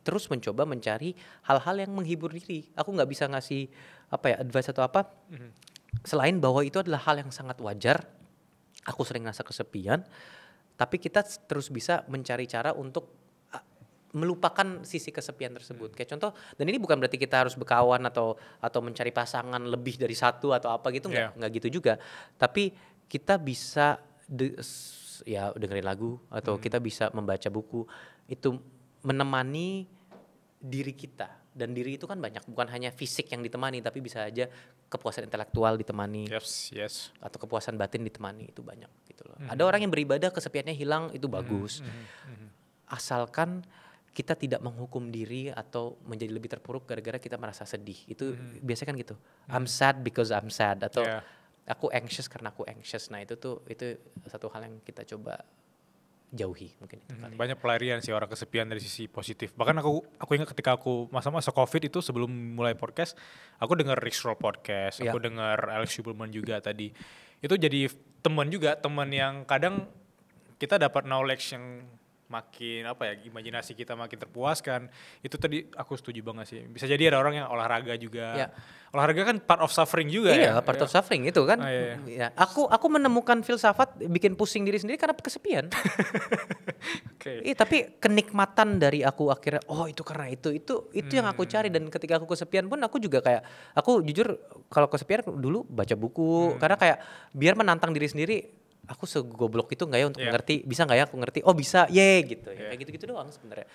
terus mencoba mencari hal-hal yang menghibur diri. Aku nggak bisa ngasih advice atau apa selain bahwa itu adalah hal yang sangat wajar. Aku sering ngerasa kesepian, tapi kita terus bisa mencari cara untuk melupakan sisi kesepian tersebut. Kayak contoh, dan ini bukan berarti kita harus berkawan atau mencari pasangan lebih dari satu atau apa gitu, nggak gitu juga. Tapi kita bisa dengerin lagu atau kita bisa membaca buku, itu menemani diri kita. Dan diri itu kan banyak, bukan hanya fisik yang ditemani, tapi bisa aja kepuasan intelektual ditemani, atau kepuasan batin ditemani, itu banyak gitu loh. Ada orang yang beribadah kesepiannya hilang, itu bagus. Asalkan kita tidak menghukum diri atau menjadi lebih terpuruk gara-gara kita merasa sedih. Itu biasanya kan gitu. I'm sad because I'm sad, atau aku anxious karena aku anxious. Nah itu satu hal yang kita coba jauhi mungkin itu kali. Banyak pelarian sih orang kesepian dari sisi positif. Bahkan aku ingat ketika aku masa-masa COVID itu sebelum mulai podcast, aku dengar Rick Roll podcast, aku dengar Alex Huberman juga tadi. Itu jadi teman yang kadang kita dapat knowledge yang makin imajinasi kita makin terpuaskan. Itu tadi aku setuju banget sih. Bisa jadi ada orang yang olahraga juga. Olahraga kan part of suffering juga part of suffering itu kan. Ya, aku menemukan filsafat bikin pusing diri sendiri karena kesepian. Tapi kenikmatan dari aku akhirnya itu karena itu yang aku cari. Dan ketika aku kesepian pun aku juga kayak, aku jujur kalau kesepian dulu baca buku karena kayak biar menantang diri sendiri. Aku segoblok itu nggak ya untuk ngerti, bisa nggak ya aku ngerti, bisa, gitu ya, kayak gitu-gitu doang sebenarnya.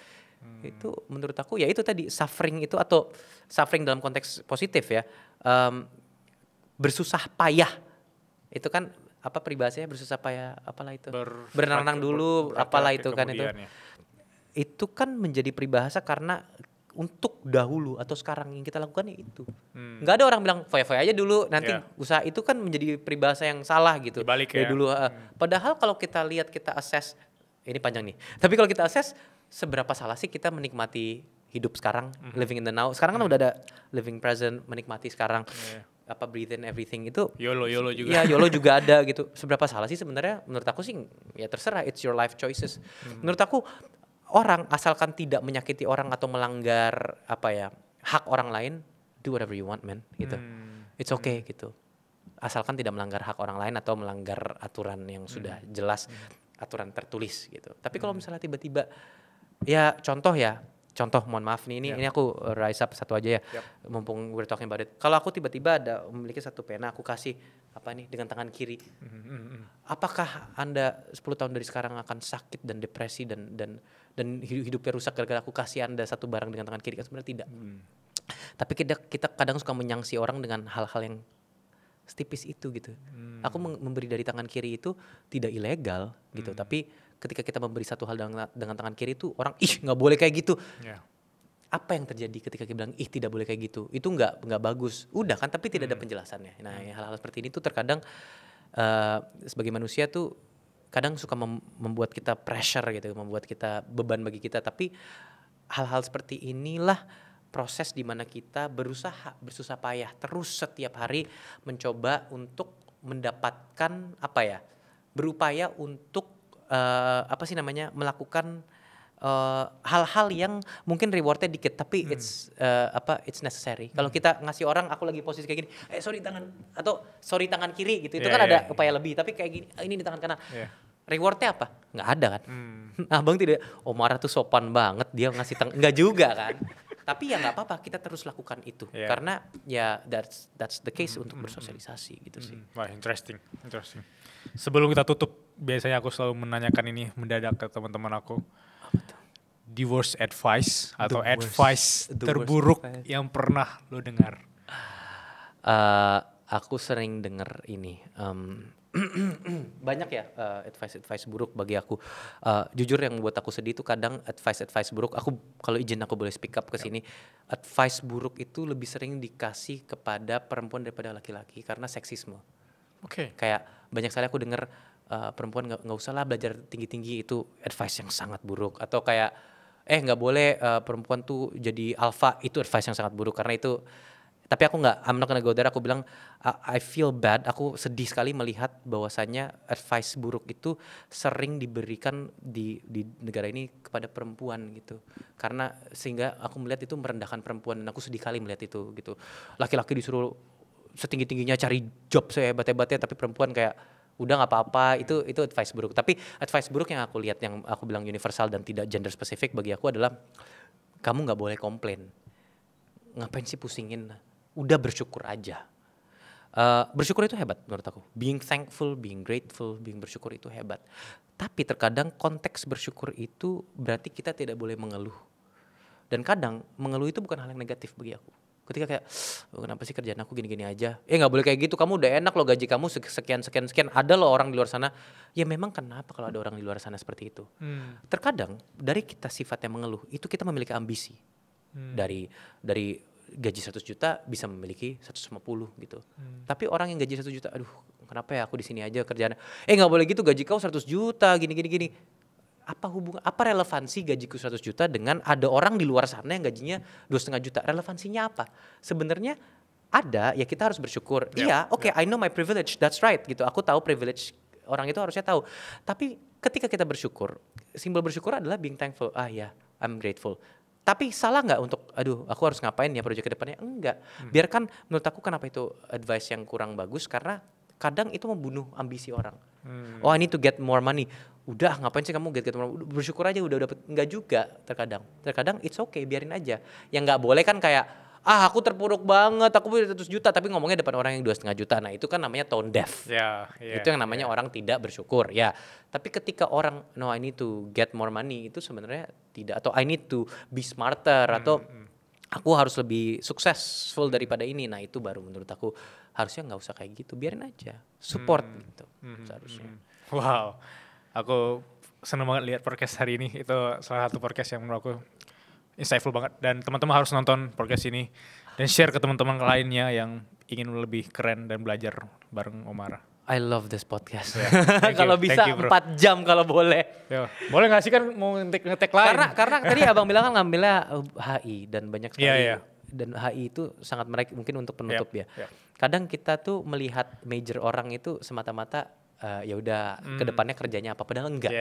Itu menurut aku ya itu tadi suffering itu, atau suffering dalam konteks positif ya, bersusah payah, itu kan peribahasanya bersusah payah, apalah itu, berenang dulu, apalah itu kan itu kan menjadi peribahasa karena untuk dahulu atau sekarang yang kita lakukan itu. Nggak ada orang bilang foya-foya aja dulu nanti usaha, itu kan menjadi peribahasa yang salah gitu. Dibalik dulu. Padahal kalau kita lihat, kita assess, ini panjang nih. Tapi kalau kita assess, seberapa salah sih kita menikmati hidup sekarang, living in the now. Sekarang kan udah ada living present, menikmati sekarang. Breathe in everything itu. YOLO juga. Ya YOLO juga ada gitu. Seberapa salah sih sebenarnya? Menurut aku sih ya terserah, it's your life choices. Menurut aku orang asalkan tidak menyakiti orang atau melanggar hak orang lain, do whatever you want man gitu. It's okay gitu. Asalkan tidak melanggar hak orang lain atau melanggar aturan yang sudah jelas, aturan tertulis gitu. Tapi kalau misalnya tiba-tiba contoh mohon maaf nih, ini aku rise up satu aja ya. Mumpung we're talking about it. Kalau aku tiba-tiba memiliki satu pena, aku kasih dengan tangan kiri. Apakah Anda 10 tahun dari sekarang akan sakit dan depresi dan hidupnya rusak gara-gara aku kasih Anda satu barang dengan tangan kiri? Kan sebenarnya tidak. Tapi kita kadang suka menyangsi orang dengan hal-hal yang setipis itu gitu. Aku memberi dari tangan kiri itu tidak ilegal gitu, tapi ketika kita memberi satu hal dengan tangan kiri itu orang nggak boleh kayak gitu. Apa yang terjadi ketika kita bilang tidak boleh kayak gitu? Itu nggak bagus. Udah kan, tapi tidak ada penjelasannya. Nah, hal-hal seperti ini tuh terkadang sebagai manusia tuh kadang suka membuat kita pressure gitu, membuat kita beban bagi kita. Tapi hal-hal seperti inilah proses di mana kita bersusah payah terus setiap hari mencoba untuk mendapatkan berupaya untuk melakukan hal-hal yang mungkin rewardnya dikit, tapi it's necessary. Kalau kita ngasih orang, aku lagi posisi kayak gini, sorry tangan kiri gitu, itu kan ada upaya lebih. Tapi kayak gini, ini di tangan kanan. Rewardnya apa? Nggak ada kan? Abang tidak, marah tuh sopan banget dia ngasih nggak juga kan? Tapi ya nggak apa-apa, kita terus lakukan itu karena ya that's the case untuk bersosialisasi gitu sih. Wah, interesting. Sebelum kita tutup, biasanya aku selalu menanyakan ini mendadak ke teman-teman aku. Divorce advice atau advice terburuk yang pernah lo dengar? Aku sering dengar ini. Banyak ya advice buruk bagi aku. Jujur yang membuat aku sedih itu kadang advice buruk. Aku kalau izin aku boleh speak up ke sini. Advice buruk itu lebih sering dikasih kepada perempuan daripada laki-laki karena seksisme. Kayak banyak sekali aku dengar perempuan nggak usah lah belajar tinggi-tinggi, itu advice yang sangat buruk. Atau kayak nggak boleh perempuan tuh jadi alpha, itu advice yang sangat buruk. Karena itu, tapi aku nggak, I'm not gonna go there. Aku bilang I feel bad, aku sedih sekali melihat bahwasannya advice buruk itu sering diberikan di negara ini kepada perempuan gitu. Karena sehingga aku melihat itu merendahkan perempuan, dan aku sedih kali melihat itu gitu. Laki-laki disuruh setinggi-tingginya cari job sehebat-hebatnya, tapi perempuan kayak udah nggak apa-apa. Itu advice buruk. Tapi advice buruk yang aku lihat, yang aku bilang universal dan tidak gender spesifik bagi aku adalah, kamu nggak boleh komplain. Ngapain sih pusingin? Udah bersyukur aja. Bersyukur itu hebat menurut aku. Being thankful, being grateful, being bersyukur itu hebat. Tapi terkadang konteks bersyukur itu berarti kita tidak boleh mengeluh. Dan kadang mengeluh itu bukan hal yang negatif bagi aku. Ketika kayak, kenapa sih kerjaan aku gini-gini aja? Nggak boleh kayak gitu, kamu udah enak loh, gaji kamu sekian. Ada loh orang di luar sana. Ya memang kenapa kalau ada orang di luar sana seperti itu? Terkadang dari kita sifat yang mengeluh, itu kita memiliki ambisi. Dari gaji 100 juta bisa memiliki 150 gitu. Tapi orang yang gaji 1 juta, aduh kenapa ya aku di sini aja kerjaan. Nggak boleh gitu, gaji kau 100 juta gini. Apa hubungan, apa relevansi gajiku 100 juta dengan ada orang di luar sana yang gajinya 2,5 juta? Relevansinya apa? Sebenarnya ada, ya kita harus bersyukur. I know my privilege, that's right gitu. Aku tahu privilege orang itu harusnya tahu. Tapi ketika kita bersyukur, simbol bersyukur adalah being thankful. I'm grateful. Tapi salah nggak untuk, aku harus ngapain ya proyek ke depannya? Enggak. Biarkan, menurut aku kenapa itu advice yang kurang bagus, karena kadang itu membunuh ambisi orang. I need to get more money. Udah, ngapain sih kamu get more money? Bersyukur aja udah dapet. Enggak juga terkadang it's okay, biarin aja. Yang nggak boleh kan kayak, aku terpuruk banget, aku punya 100 juta tapi ngomongnya depan orang yang 2,5 juta. Nah itu kan namanya tone deaf. Itu yang namanya orang tidak bersyukur ya. Tapi ketika orang, no I need to get more money, itu sebenarnya tidak. Atau I need to be smarter, atau aku harus lebih successful daripada ini. Nah itu baru menurut aku harusnya nggak usah kayak gitu, biarin aja, support gitu seharusnya. Wow, aku seneng banget lihat podcast hari ini. Itu salah satu podcast yang menurut aku insightful banget, dan teman-teman harus nonton podcast ini dan share ke teman-teman lainnya yang ingin lebih keren dan belajar bareng Omar. I love this podcast. Kalau bisa 4 jam kalau boleh. Boleh nggak sih, kan mau ngetek lain? Karena tadi abang bilang kan ngambilnya HI dan banyak sekali. Dan HI itu sangat menarik, mungkin untuk penutup ya. Kadang kita tuh melihat major orang itu semata-mata ya udah kedepannya kerjanya apa, padahal enggak.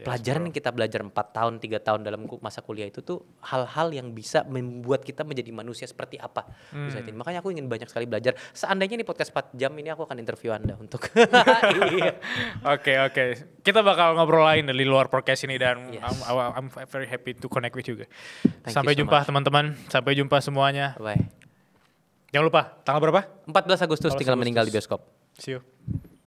Pelajaran yang kita belajar 4 tahun 3 tahun dalam masa kuliah itu tuh hal-hal yang bisa membuat kita menjadi manusia seperti apa. Makanya aku ingin banyak sekali belajar. Seandainya nih podcast 4 jam ini aku akan interview Anda untuk Oke. Kita bakal ngobrol lain dari luar podcast ini, dan I'm very happy to connect with you. Sampai jumpa teman-teman, sampai jumpa semuanya. Bye. Jangan lupa tanggal berapa? 14 Agustus tinggal meninggal di bioskop. See you.